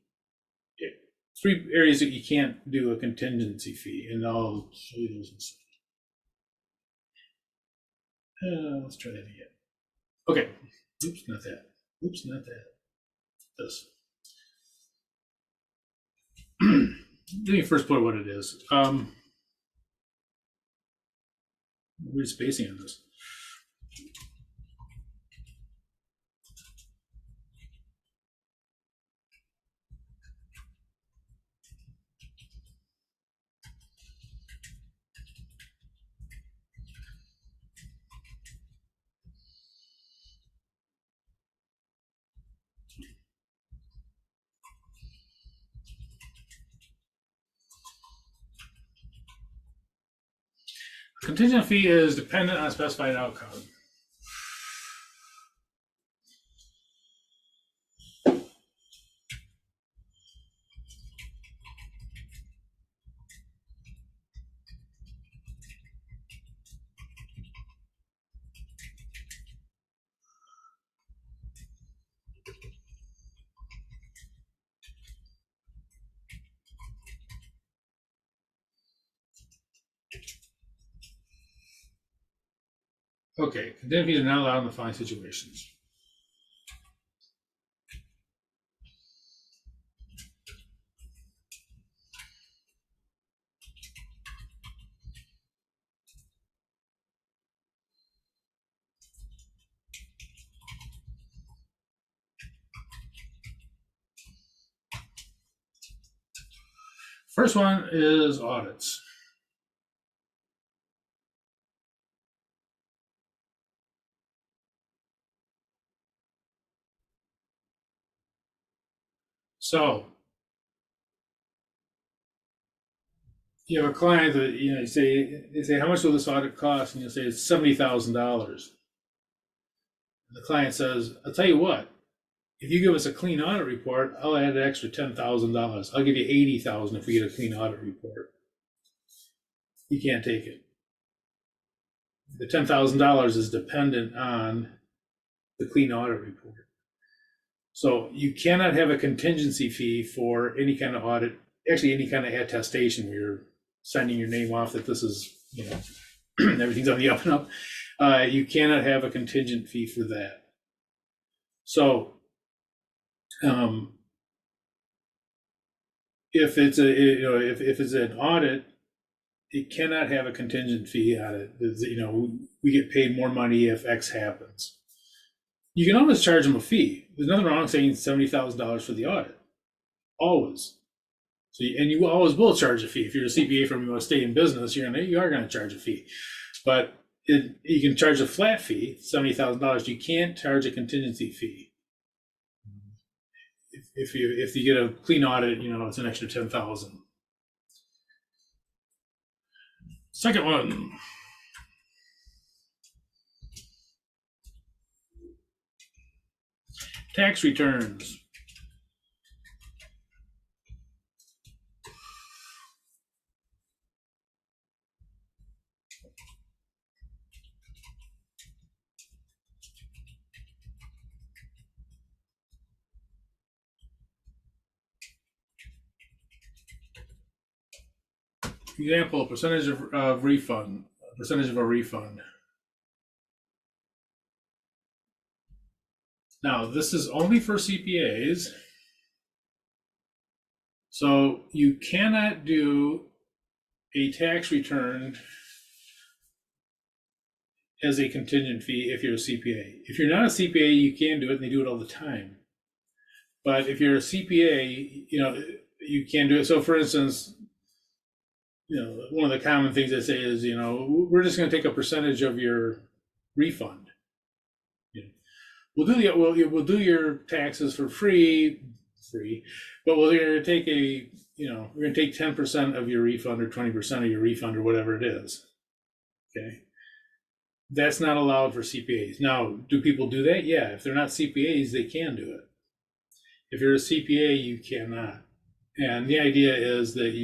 areas that you can't do a contingency fee, and I'll show you those in a second. Let's try that again. Okay. Oops, not that. Oops, not that. This. Let me first put what it is. Weird spacing on this. Contingent fee is dependent on a specified outcome. Okay, contingent fees are not allowed in the following situations. First one is audits. So you have a client that they say, how much will this audit cost? And you say it's $70,000. The client says, I'll tell you what, if you give us a clean audit report, I'll add an extra $10,000. I'll give you $80,000 if we get a clean audit report. You can't take it. The $10,000 is dependent on the clean audit report. So you cannot have a contingency fee for any kind of audit, actually any kind of attestation where you're signing your name off that this is, everything's on the up and up. You cannot have a contingent fee for that. So if it's if it's an audit, it cannot have a contingent fee on it. We get paid more money if X happens. You can always charge them a fee. There's nothing wrong saying $70,000 for the audit. Always. So you always will charge a fee. If you're a CPA firm, you want to stay in business, you are going to charge a fee. But you can charge a flat fee, $70,000. You can't charge a contingency fee. If you get a clean audit, it's an extra $10,000. Second one. Tax returns. Example, percentage of refund, percentage of a refund. Now, this is only for CPAs. So you cannot do a tax return as a contingent fee if you're a CPA. If you're not a CPA, you can do it, and they do it all the time. But if you're a CPA, you can't do it. So for instance, one of the common things they say is, we're just going to take a percentage of your refund. We'll do your taxes for free, but we're going to take we're going to take 10% of your refund or 20% of your refund or whatever it is. Okay. That's not allowed for CPAs. Now, do people do that? Yeah. If they're not CPAs, they can do it. If you're a CPA, you cannot. And the idea is that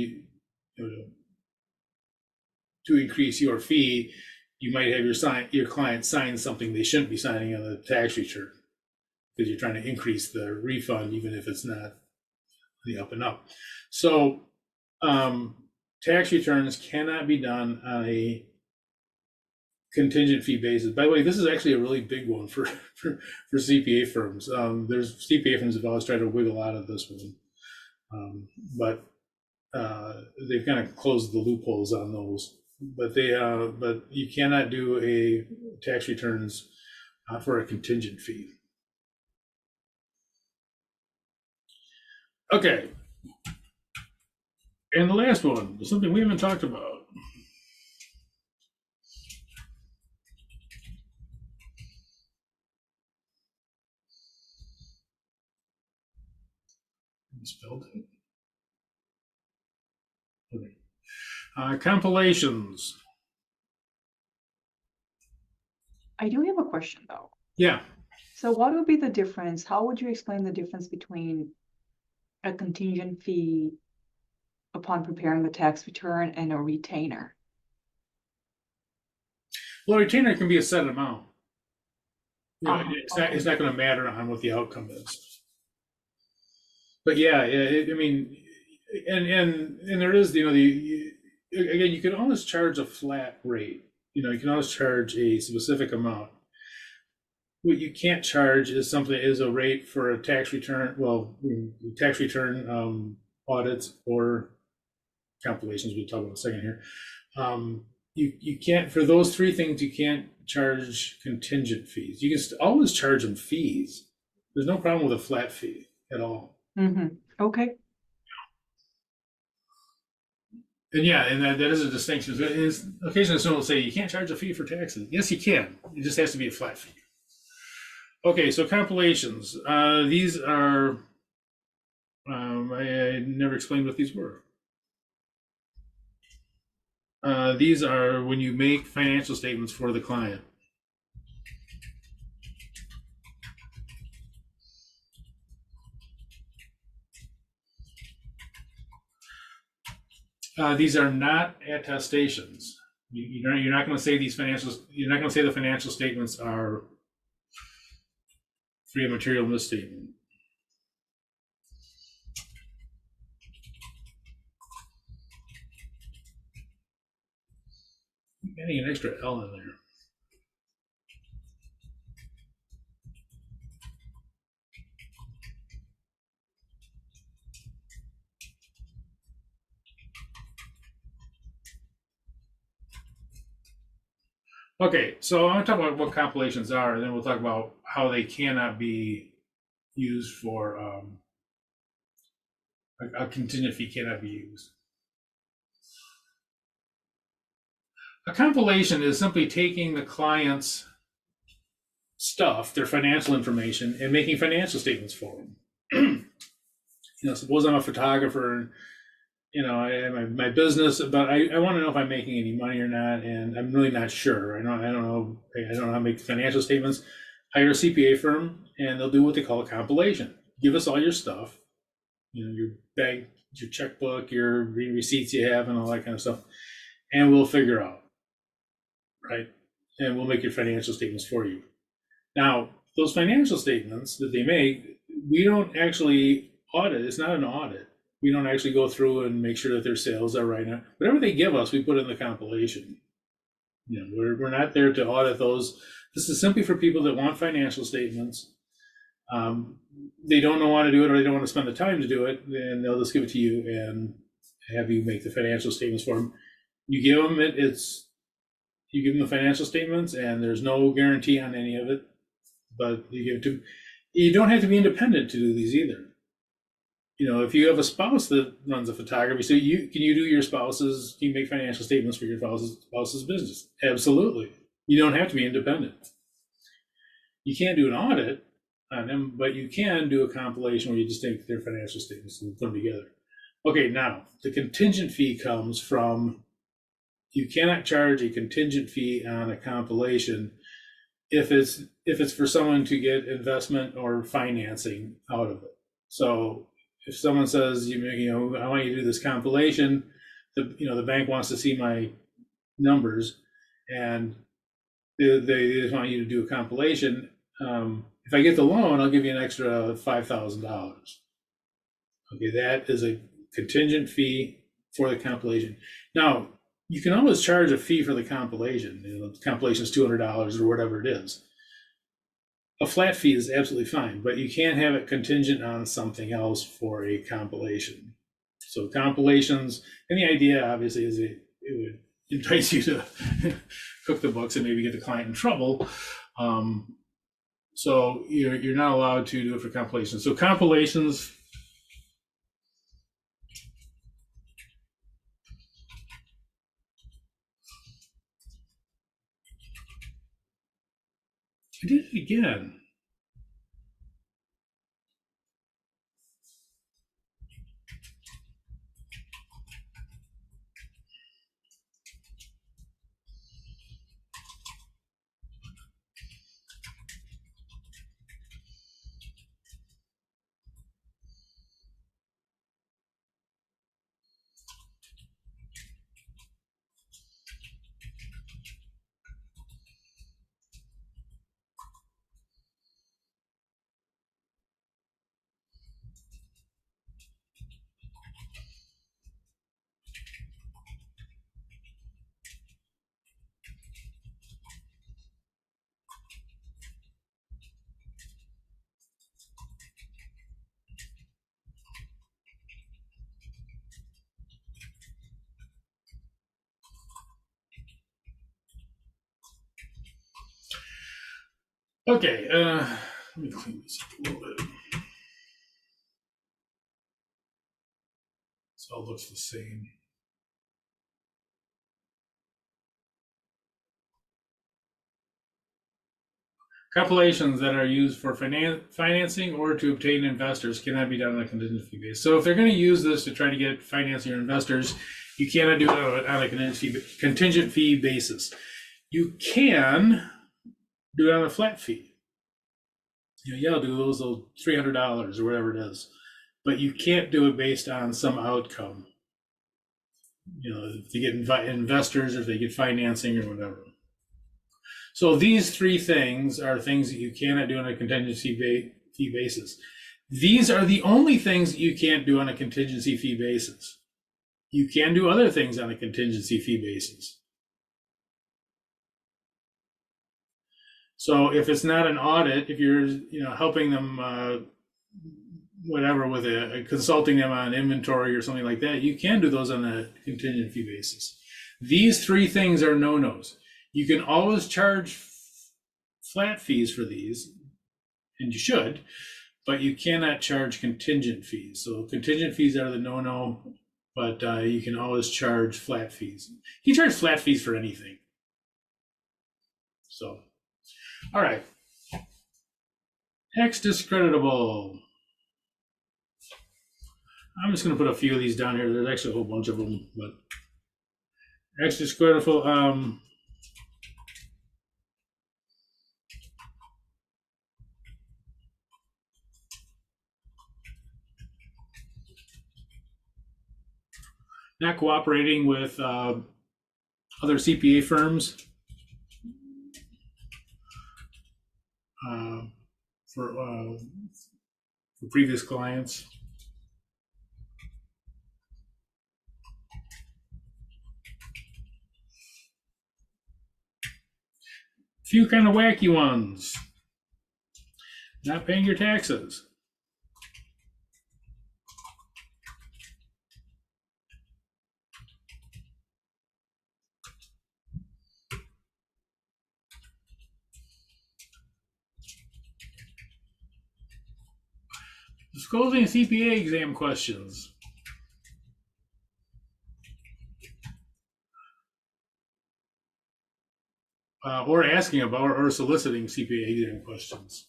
to increase your fee, you might have your client sign something they shouldn't be signing on the tax return because you're trying to increase the refund, even if it's not the up and up. So tax returns cannot be done on a contingent fee basis. By the way, this is actually a really big one for CPA firms. There's CPA firms that always try to wiggle out of this one, but they've kind of closed the loopholes on those. But you cannot do a tax returns for a contingent fee. Okay, and the last one is something we haven't talked about. Spelled it. Okay. Compilations. I do have a question though. Yeah. So what would be the difference? How would you explain the difference between a contingent fee upon preparing the tax return and a retainer? Well, a retainer can be a set amount. Okay. It's not going to matter on what the outcome is. But yeah, I mean, and there is, again, you can always charge a flat rate. You can always charge a specific amount. What you can't charge is a rate for a tax return. Well, tax return audits or compilations. We'll talk about in a second here. You can't, for those three things, you can't charge contingent fees. You can always charge them fees. There's no problem with a flat fee at all. Mm-hmm. Okay. And yeah, and that is a distinction. Occasionally someone will say you can't charge a fee for taxes. Yes, you can. It just has to be a flat fee. Okay, so compilations. These are, I never explained what these were. These are when you make financial statements for the client. These are not attestations. You're not going to say these financials. You're not going to say the financial statements are free of material misstatement. I'm adding an extra L in there. Okay, so I'm going to talk about what compilations are, and then we'll talk about how they cannot be used for a contingent fee cannot be used. A compilation is simply taking the client's stuff, their financial information, and making financial statements for them. Suppose I'm a photographer, I have my business, but I want to know if I'm making any money or not, and I'm really not sure. I don't know how to make financial statements. Hire a CPA firm, and they'll do what they call a compilation. Give us all your stuff, your bank, your checkbook, your receipts you have, and all that kind of stuff, and we'll figure out, right? And we'll make your financial statements for you. Now, those financial statements that they make, we don't actually audit. It's not an audit. We don't actually go through and make sure that their sales are right now. Whatever they give us, we put in the compilation. We're not there to audit those. This is simply for people that want financial statements. They don't want to do it, or they don't want to spend the time to do it, then they'll just give it to you and have you make the financial statements for them. You give them you give them the financial statements, and there's no guarantee on any of it, but you don't have to be independent to do these either. If you have a spouse that runs a photography, so can you do your spouse's, can you make financial statements for your spouse's business? Absolutely. You don't have to be independent. You can't do an audit on them, but you can do a compilation where you just take their financial statements and put them together. Okay, now the contingent fee comes from, you cannot charge a contingent fee on a compilation if it's for someone to get investment or financing out of it. So if someone says, I want you to do this compilation, the bank wants to see my numbers, and they just want you to do a compilation. If I get the loan, I'll give you an extra $5,000. Okay, that is a contingent fee for the compilation. Now, you can always charge a fee for the compilation. The compilation is $200 or whatever it is. A flat fee is absolutely fine, but you can't have it contingent on something else for a compilation. So compilations, and the idea obviously is it would entice you to cook the books and maybe get the client in trouble. So you're not allowed to do it for compilations. So compilations, I did it again. Okay, let me clean this up a little bit. This all looks the same. Compilations that are used for financing or to obtain investors cannot be done on a contingent fee basis. So if they're going to use this to try to get financing or investors, you cannot do it on a contingent fee basis. You can do it on a flat fee. Yeah, I'll do those $300 or whatever it is, but you can't do it based on some outcome. If they get investors or if they get financing or whatever. So these three things are things that you cannot do on a contingency fee basis. These are the only things that you can't do on a contingency fee basis. You can do other things on a contingency fee basis. So if it's not an audit, if you're helping them whatever with consulting them on inventory or something like that, you can do those on a contingent fee basis. These three things are no-nos. You can always charge flat fees for these, and you should, but you cannot charge contingent fees. So contingent fees are the no-no, but you can always charge flat fees. You can charge flat fees for anything. So, all right. X discreditable. I'm just going to put a few of these down here. There's actually a whole bunch of them, but X discreditable. Not cooperating with other CPA firms for previous clients. A few kind of wacky ones. Not paying your taxes. Disclosing CPA exam questions. Or asking about or soliciting CPA exam questions.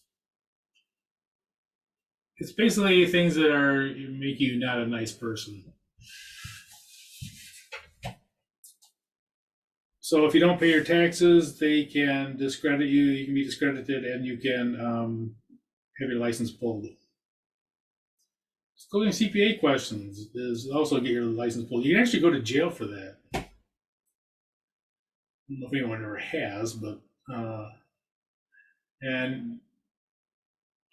It's basically things that make you not a nice person. So if you don't pay your taxes, they can discredit you. You can be discredited, and you can have your license pulled. Disclosing CPA questions is also get your license pulled. You can actually go to jail for that. I don't know if anyone ever has, but and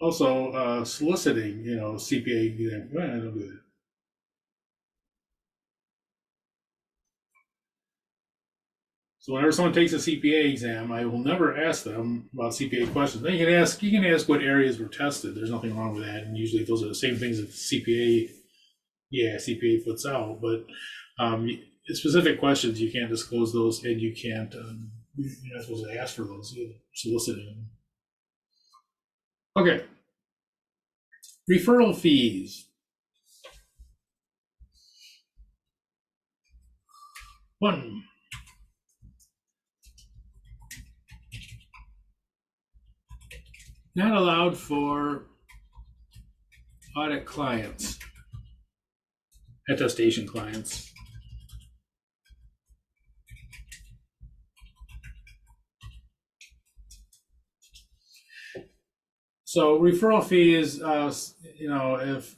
also soliciting, CPA exam. Well, I don't do that. So whenever someone takes a CPA exam, I will never ask them about CPA questions. You can ask what areas were tested. There's nothing wrong with that. And usually those are the same things that CPA puts out. But specific questions, you can't disclose those, and you can't, you're not supposed to ask for those either, soliciting them. Okay. Referral fees. One. Not allowed for audit clients, attestation clients. So referral fee is,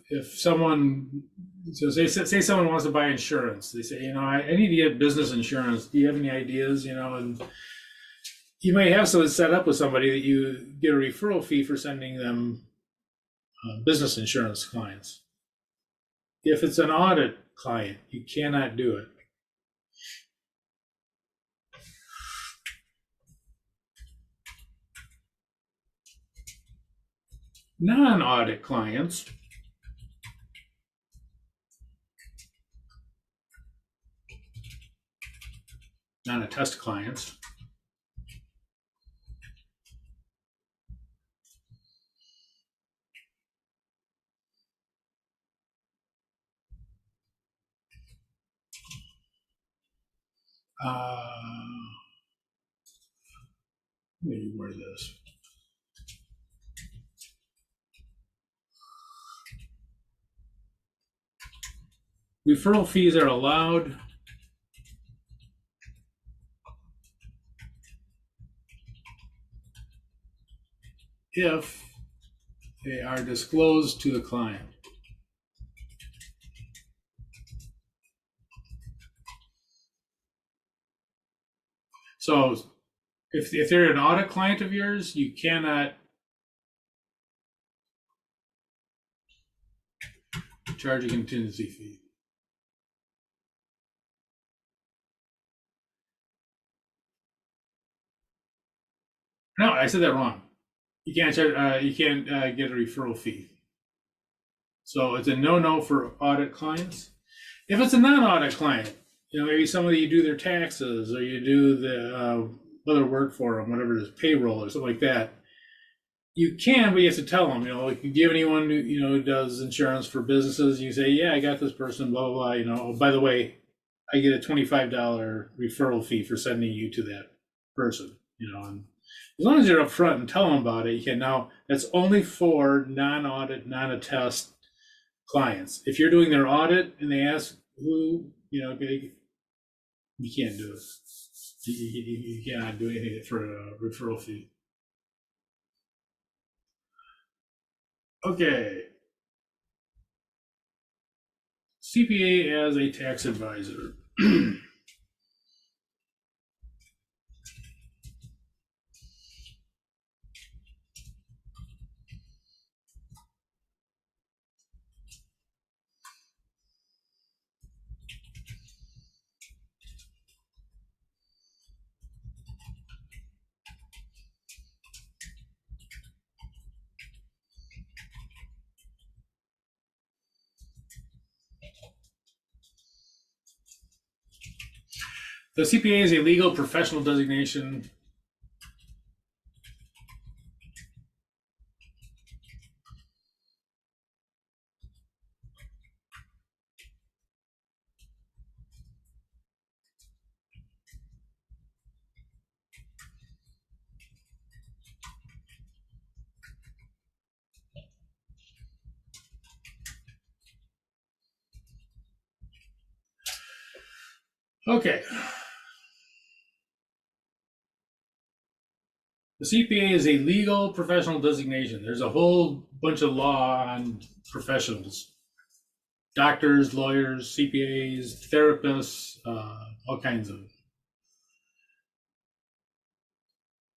if someone, so say someone wants to buy insurance, they say, I need to get business insurance. Do you have any ideas? And you may have something set up with somebody that you get a referral fee for sending them business insurance clients. If it's an audit client, you cannot do it. Non-audit clients, non-attest clients, let me reword this. referral fees are allowed if they are disclosed to the client. So if they're an audit client of yours, you cannot charge a contingency fee. No, I said that wrong. You can't charge. You can't get a referral fee. So it's a no-no for audit clients. If it's a non-audit client, maybe somebody you do their taxes or you do the other work for them, whatever it is, payroll or something like that. You can, but you have to tell them. Like you give anyone who does insurance for businesses, you say, yeah, I got this person, blah blah blah. Oh, by the way, I get a $25 referral fee for sending you to that person. And as long as you're upfront and tell them about it, you can. Now that's only for non-audit, non-attest clients. If you're doing their audit and they ask who, you can't do it. You cannot do anything for a referral fee. Okay. CPA as a tax advisor. The CPA is a legal professional designation. Okay. The CPA is a legal professional designation. There's a whole bunch of law on professionals. Doctors, lawyers, CPAs, therapists, all kinds of.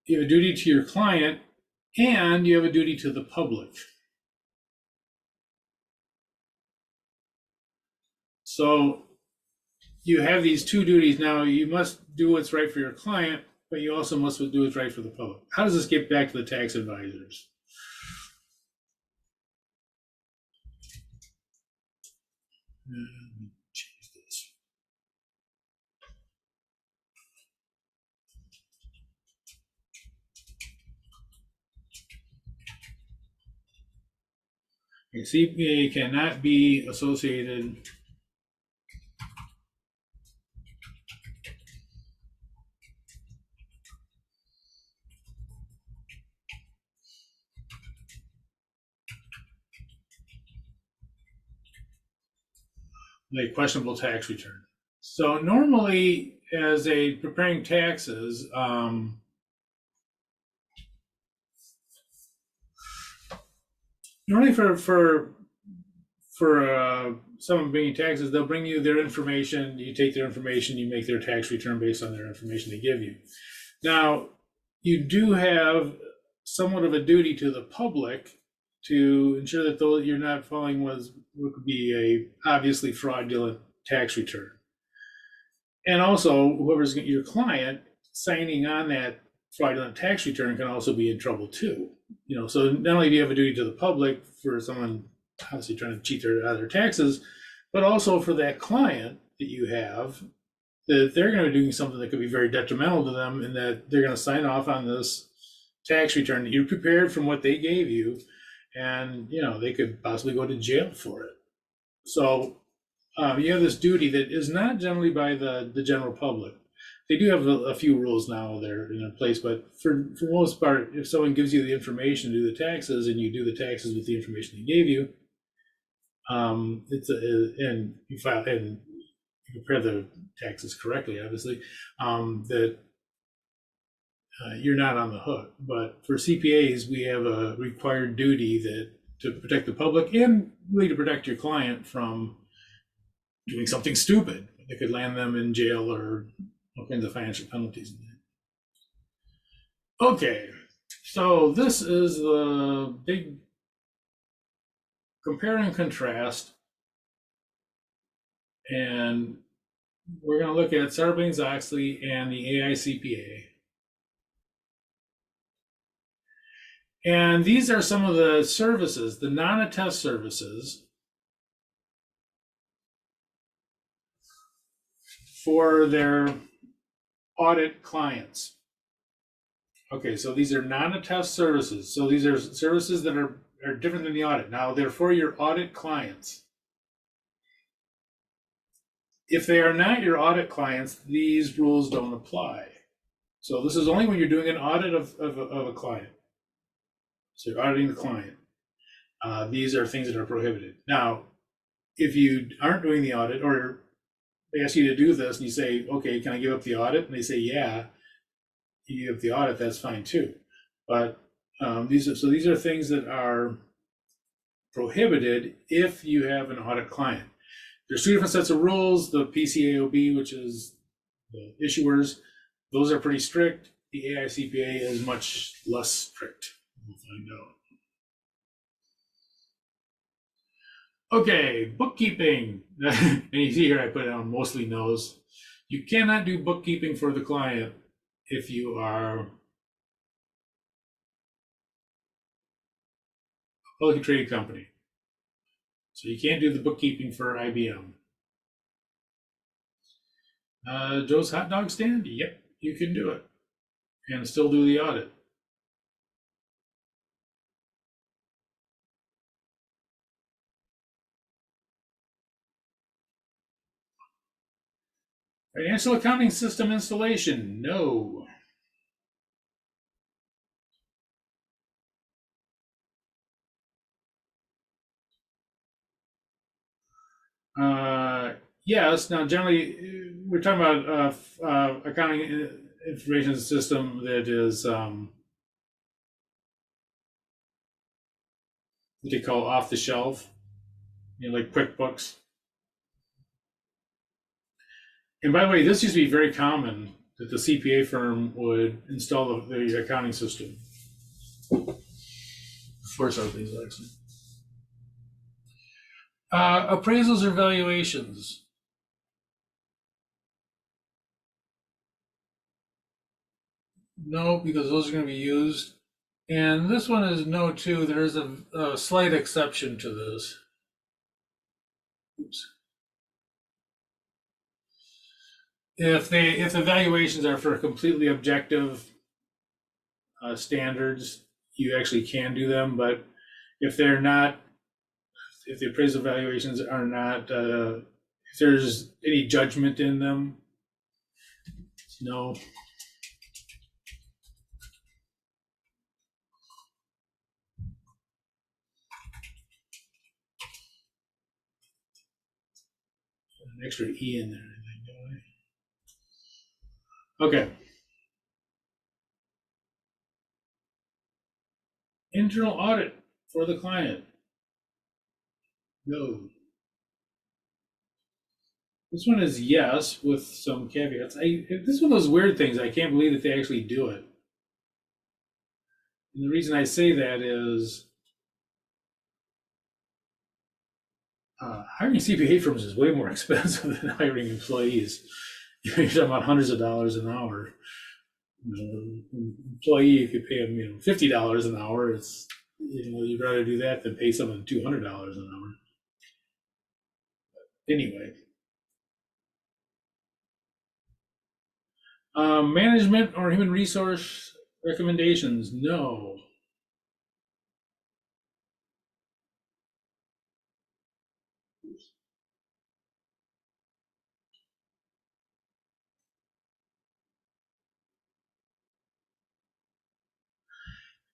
You have a duty to your client and you have a duty to the public. So you have these two duties. Now you must do what's right for your client, but you also must do what's right for the public. How does this get back to the tax advisors? Let me change this. A CPA cannot be associated with a questionable tax return. So normally, as a preparing taxes, normally for someone bringing taxes, they'll bring you their information. You take their information, you make their tax return based on their information they give you. Now, you do have somewhat of a duty to the public to ensure that you're not following what could be a obviously fraudulent tax return. And also, whoever's your client signing on that fraudulent tax return can also be in trouble too. So not only do you have a duty to the public for someone obviously trying to cheat out of their taxes, but also for that client that you have, that they're going to be doing something that could be very detrimental to them, and that they're going to sign off on this tax return that you prepared from what they gave you, and they could possibly go to jail for it. So you have this duty that is not generally by the general public. They do have a few rules now there in place, but for the most part, if someone gives you the information to do the taxes and you do the taxes with the information they gave you, It's and you file and you prepare the taxes correctly, obviously, that you're not on the hook. But for CPAs, we have a required duty that to protect the public and really to protect your client from doing something stupid that could land them in jail or all kinds of financial penalties. Okay, so this is the big compare and contrast, and we're going to look at Sarbanes-Oxley and the AICPA. And these are some of the services, the non-attest services for their audit clients. Okay, so these are non-attest services. So these are services that are different than the audit. Now, they're for your audit clients. If they are not your audit clients, these rules don't apply. So this is only when you're doing an audit of a client. So you're auditing the client. These are things that are prohibited. Now, if you aren't doing the audit, or they ask you to do this and you say, okay, can I give up the audit? And they say, yeah, you give up the audit, that's fine too. But these are things that are prohibited if you have an audit client. There's two different sets of rules. The PCAOB, which is the issuers, those are pretty strict. The AICPA is much less strict. We'll find out. Okay, bookkeeping. And you see here I put down mostly no's. You cannot do bookkeeping for the client if you are a publicly traded company. So you can't do the bookkeeping for IBM. Joe's hot dog stand? Yep, you can do it and still do the audit. Financial accounting system installation? No. Yes. Now, generally, we're talking about accounting information system that is what they call off the shelf, like QuickBooks. And by the way, this used to be very common that the CPA firm would install the accounting system for things actually. Appraisals or valuations? No, because those are going to be used. And this one is no too. There is a slight exception to this. Oops. If the valuations are for completely objective standards, you actually can do them. But if they're not, if the appraisal valuations are not, if there's any judgment in them, no. An extra E in there, I think, don't I? Okay. Internal audit for the client? No. This one is yes, with some caveats. This is one of those weird things. I can't believe that they actually do it. And the reason I say that is hiring CPA firms is way more expensive than hiring employees. You're talking about hundreds of dollars an hour. Employee, if you pay them, $50 an hour, it's you'd rather do that than pay someone $200 an hour. Anyway, management or human resource recommendations? No.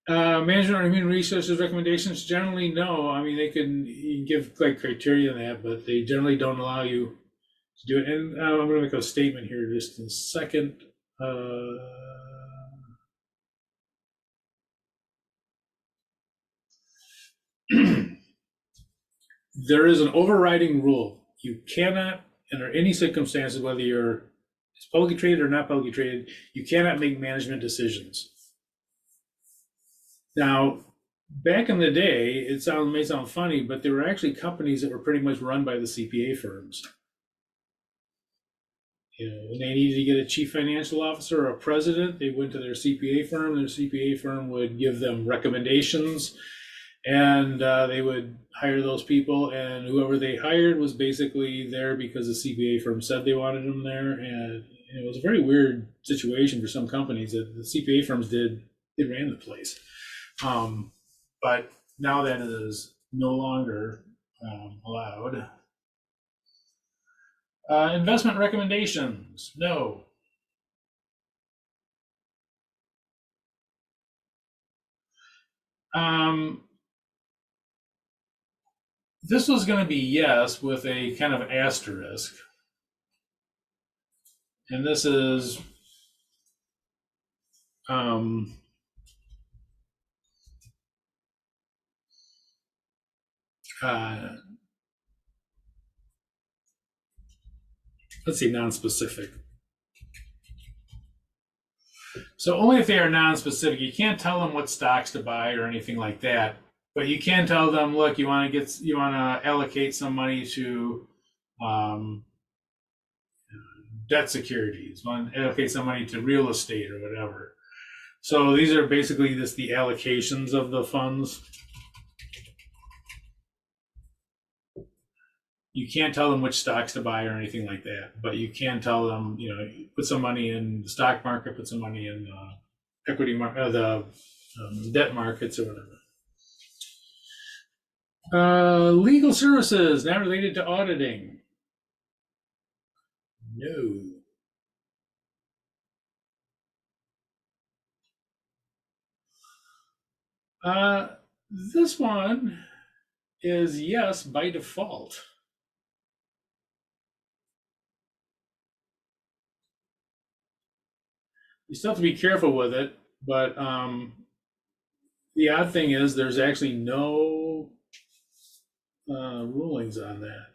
Management or human resources recommendations, generally no. I mean, you can give like criteria on that, but they generally don't allow you to do it. And I'm going to make a statement here just in a second. There is an overriding rule. You cannot, under any circumstances, whether you're publicly traded or not publicly traded, you cannot make management decisions. Now, back in the day, may sound funny, but there were actually companies that were pretty much run by the CPA firms. You know, when they needed to get a chief financial officer or a president, they went to their CPA firm. Their CPA firm would give them recommendations, and they would hire those people. And whoever they hired was basically there because the CPA firm said they wanted them there. And it was a very weird situation for some companies that the CPA firms they ran the place. But now that is no longer allowed. Investment recommendations, no. This was going to be yes with a kind of asterisk. And this is let's see, non-specific. So only if they are non-specific. You can't tell them what stocks to buy or anything like that. But you can tell them, look, you want to allocate some money to debt securities, want to allocate some money to real estate or whatever. So these are basically just the allocations of the funds. You can't tell them which stocks to buy or anything like that, but you can tell them, put some money in the stock market, put some money in equity market, the debt markets or whatever. Legal services not related to auditing. No. This one is yes by default. You still have to be careful with it, but the odd thing is there's actually no rulings on that.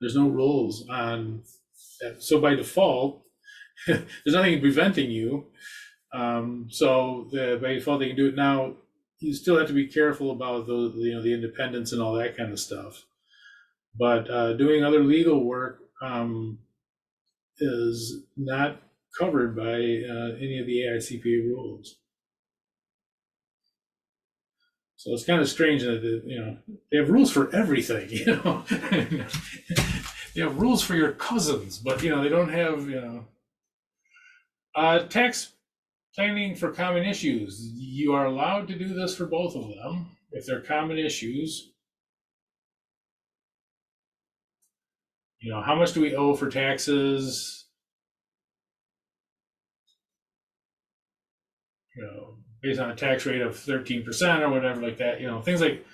There's no rules on that. So by default, there's nothing preventing you. So by default, they can do it. Now, you still have to be careful about the independence and all that kind of stuff. But doing other legal work is not covered by any of the AICPA rules. So it's kind of strange that they have rules for everything. They have rules for your cousins, but they don't have tax planning for common issues. You are allowed to do this for both of them if they're common issues. How much do we owe for taxes? Based on a tax rate of 13% or whatever like that. Things like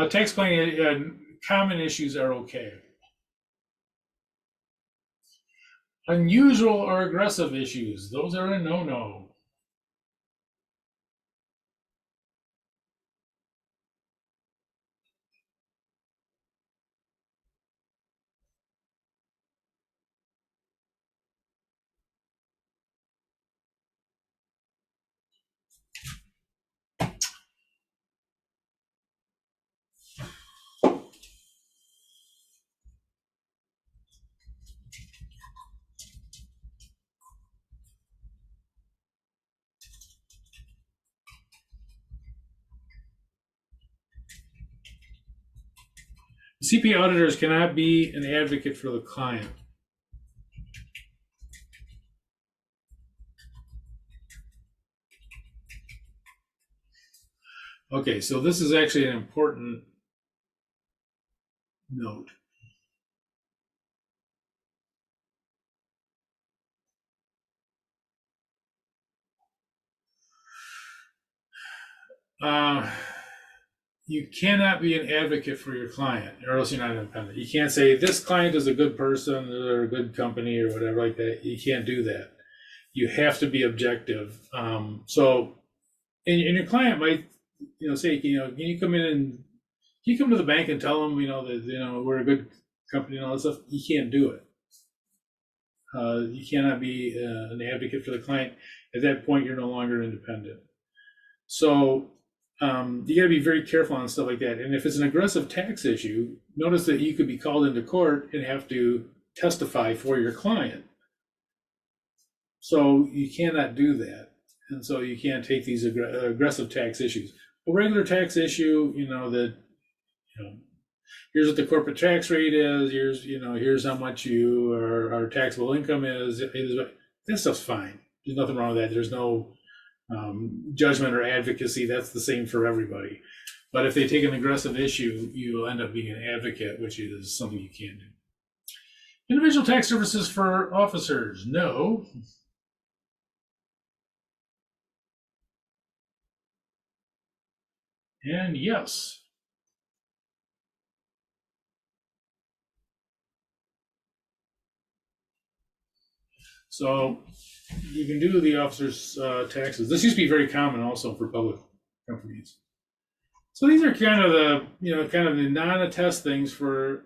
tax planning, common issues are okay. Unusual or aggressive issues, those are a no-no. CPA auditors cannot be an advocate for the client. Okay, so this is actually an important note. You cannot be an advocate for your client, or else you're not independent. You can't say this client is a good person or a good company or whatever like that. You can't do that. You have to be objective. And your client might, say, can you come in and can you come to the bank and tell them, that we're a good company and all that stuff. You can't do it. You cannot be an advocate for the client. At that point, you're no longer independent. So you got to be very careful on stuff like that. And if it's an aggressive tax issue, notice that you could be called into court and have to testify for your client. So you cannot do that. And so you can't take these aggressive tax issues. A regular tax issue, here's what the corporate tax rate is. Here's how much our taxable income is. That stuff's fine. There's nothing wrong with that. There's no judgment or advocacy. That's the same for everybody. But if they take an aggressive issue, you will end up being an advocate, which is something you can't do. Individual tax services for officers, no. And yes. So you can do the officer's taxes. This used to be very common also for public companies. So these are kind of the non-attest things for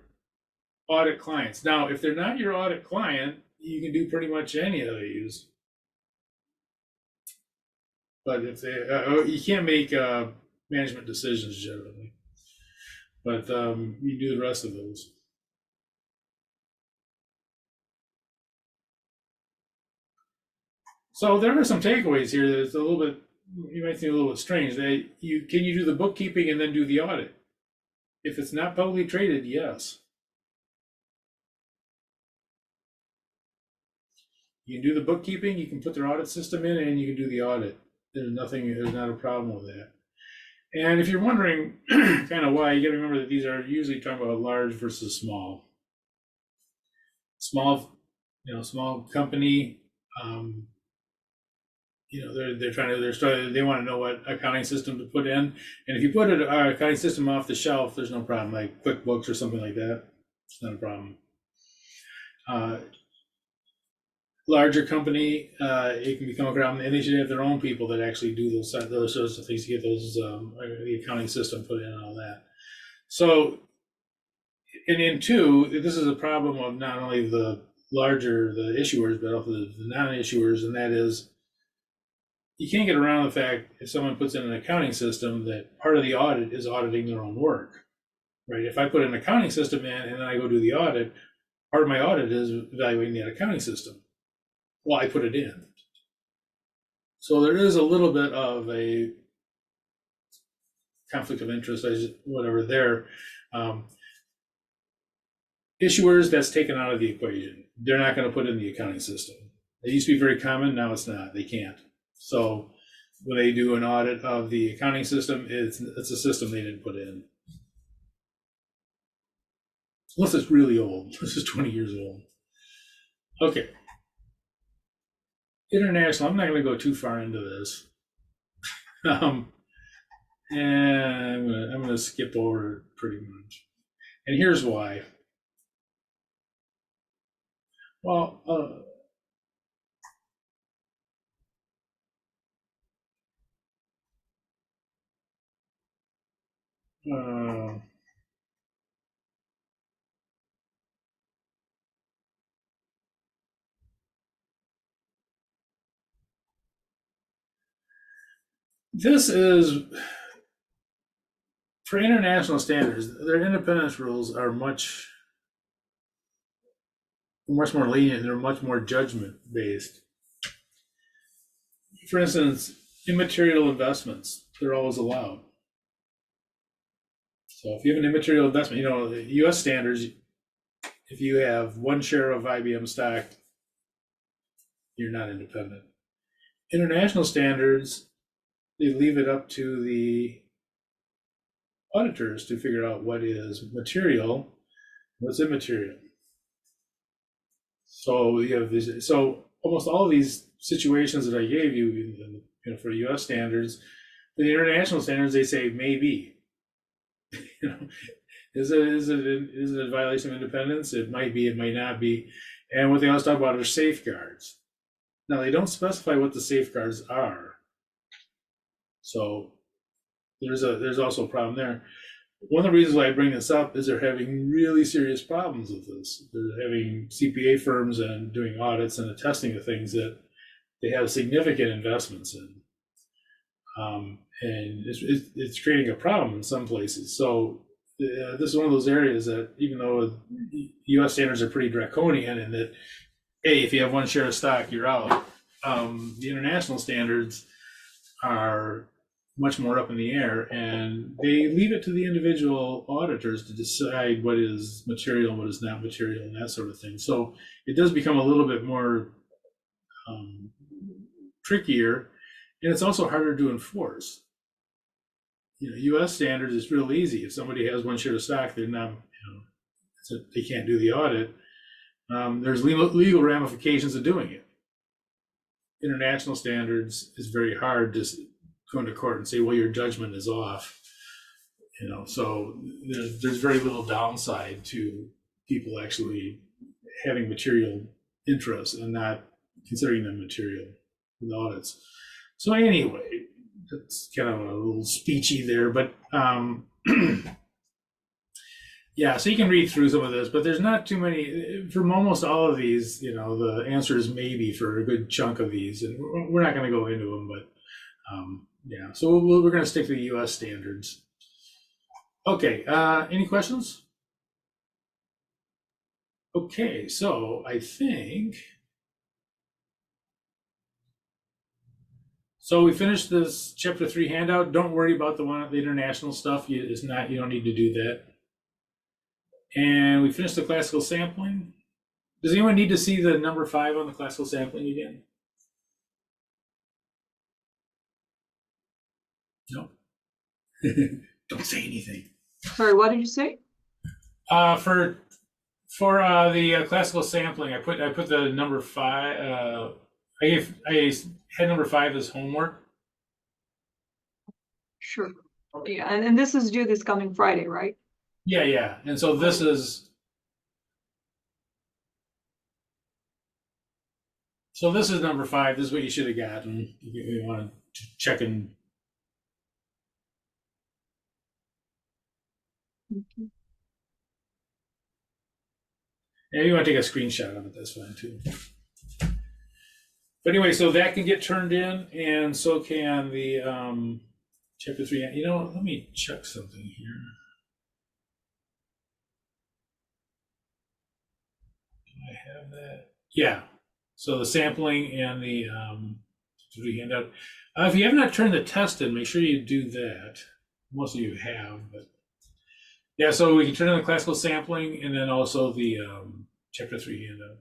audit clients. Now, if they're not your audit client, you can do pretty much any of these. But if you can't make management decisions generally. But you do the rest of those. So there are some takeaways here that's a little bit, you might think a little bit strange. Can you do the bookkeeping and then do the audit? If it's not publicly traded, yes. You can do the bookkeeping, you can put their audit system in, and you can do the audit. There's not a problem with that. And if you're wondering kind of why, you got to remember that these are usually talking about large versus small. Small company, they want to know what accounting system to put in. And if you put an accounting system off the shelf, there's no problem, like QuickBooks or something like that. It's not a problem. Larger company, it can become a problem, and they should have their own people that actually do those sorts of things to get those the accounting system put in and all that. So, and in two, this is a problem of not only the issuers, but also the non-issuers, and that is you can't get around the fact if someone puts in an accounting system that part of the audit is auditing their own work, right? If I put an accounting system in and then I go do the audit, part of my audit is evaluating that accounting system. Well, I put it in. So there is a little bit of a conflict of interest, whatever there. Issuers, that's taken out of the equation. They're not going to put in the accounting system. It used to be very common, now it's not. They can't. So when they do an audit of the accounting system, it's a system they didn't put in. Unless it's really old. This is 20 years old. Okay. International, I'm not going to go too far into this. And I'm going to skip over it pretty much. And here's why. Well, this is for international standards. Their independence rules are much more lenient. They're much more judgment based. For instance, immaterial investments, they're always allowed. So if you have an immaterial investment, the U.S. standards, if you have one share of IBM stock, you're not independent. International standards, they leave it up to the auditors to figure out what is material, what's immaterial. So you have almost all of these situations that I gave you, for U.S. standards, The international standards, they say maybe. You know, is it a violation of independence? It might be, it might not be. And what they always talk about are safeguards. Now, they don't specify what the safeguards are. So there's also a problem there. One of the reasons why I bring this up is they're having really serious problems with this. They're having CPA firms and doing audits and attesting to things that they have significant investments in. And it's creating a problem in some places. So this is one of those areas that, even though U.S. standards are pretty draconian in that, hey, if you have one share of stock, you're out. The international standards are much more up in the air, and they leave it to the individual auditors to decide what is material and what is not material and that sort of thing. So it does become a little bit more trickier, and it's also harder to enforce. You know, U.S. standards is real easy. If somebody has one share of stock, they're not, they can't do the audit. There's legal ramifications of doing it. International standards is very hard to go into court and say, well, your judgment is off. So there's very little downside to people actually having material interests and not considering them material with audits. So anyway, that's kind of a little speechy there, but yeah, so you can read through some of this, but there's not too many. From almost all of these, the answer is maybe for a good chunk of these, and we're not going to go into them, but yeah, so we're going to stick to the U.S. standards. Okay, any questions? Okay, so I think, so we finished this chapter 3 handout. Don't worry about the international stuff. You don't need to do that. And we finished the classical sampling. Does anyone need to see the number 5 on the classical sampling again? No. Don't say anything. Sorry, what did you say? For the classical sampling, I put the number 5. I had number 5 as homework. Sure. Yeah, and this is due this coming Friday, right? Yeah. And so this is number 5. This is what you should have gotten. You want to check in. Okay. And you want to take a screenshot of it, that's fine too. But anyway, so that can get turned in, and so can the chapter 3. Let me check something here. Do I have that? Yeah. So the sampling and the handout. If you have not turned the test in, make sure you do that. Most of you have, but yeah. So we can turn in the classical sampling and then also the chapter 3 handout.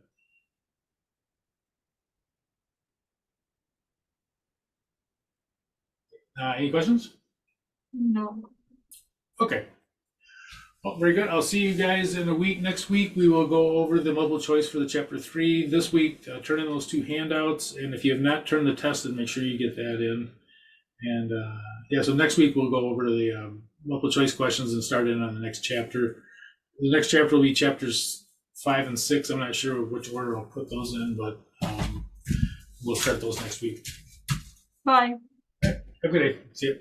Any questions? No. Okay. Well, very good. I'll see you guys in a week. Next week, we will go over the multiple choice for the chapter 3. This week, turn in those 2 handouts. And if you have not turned the test in, make sure you get that in. And yeah, so next week, we'll go over the multiple choice questions and start in on the next chapter. The next chapter will be chapters 5 and 6. I'm not sure which order I'll put those in, but we'll start those next week. Bye. Have a good day. See you.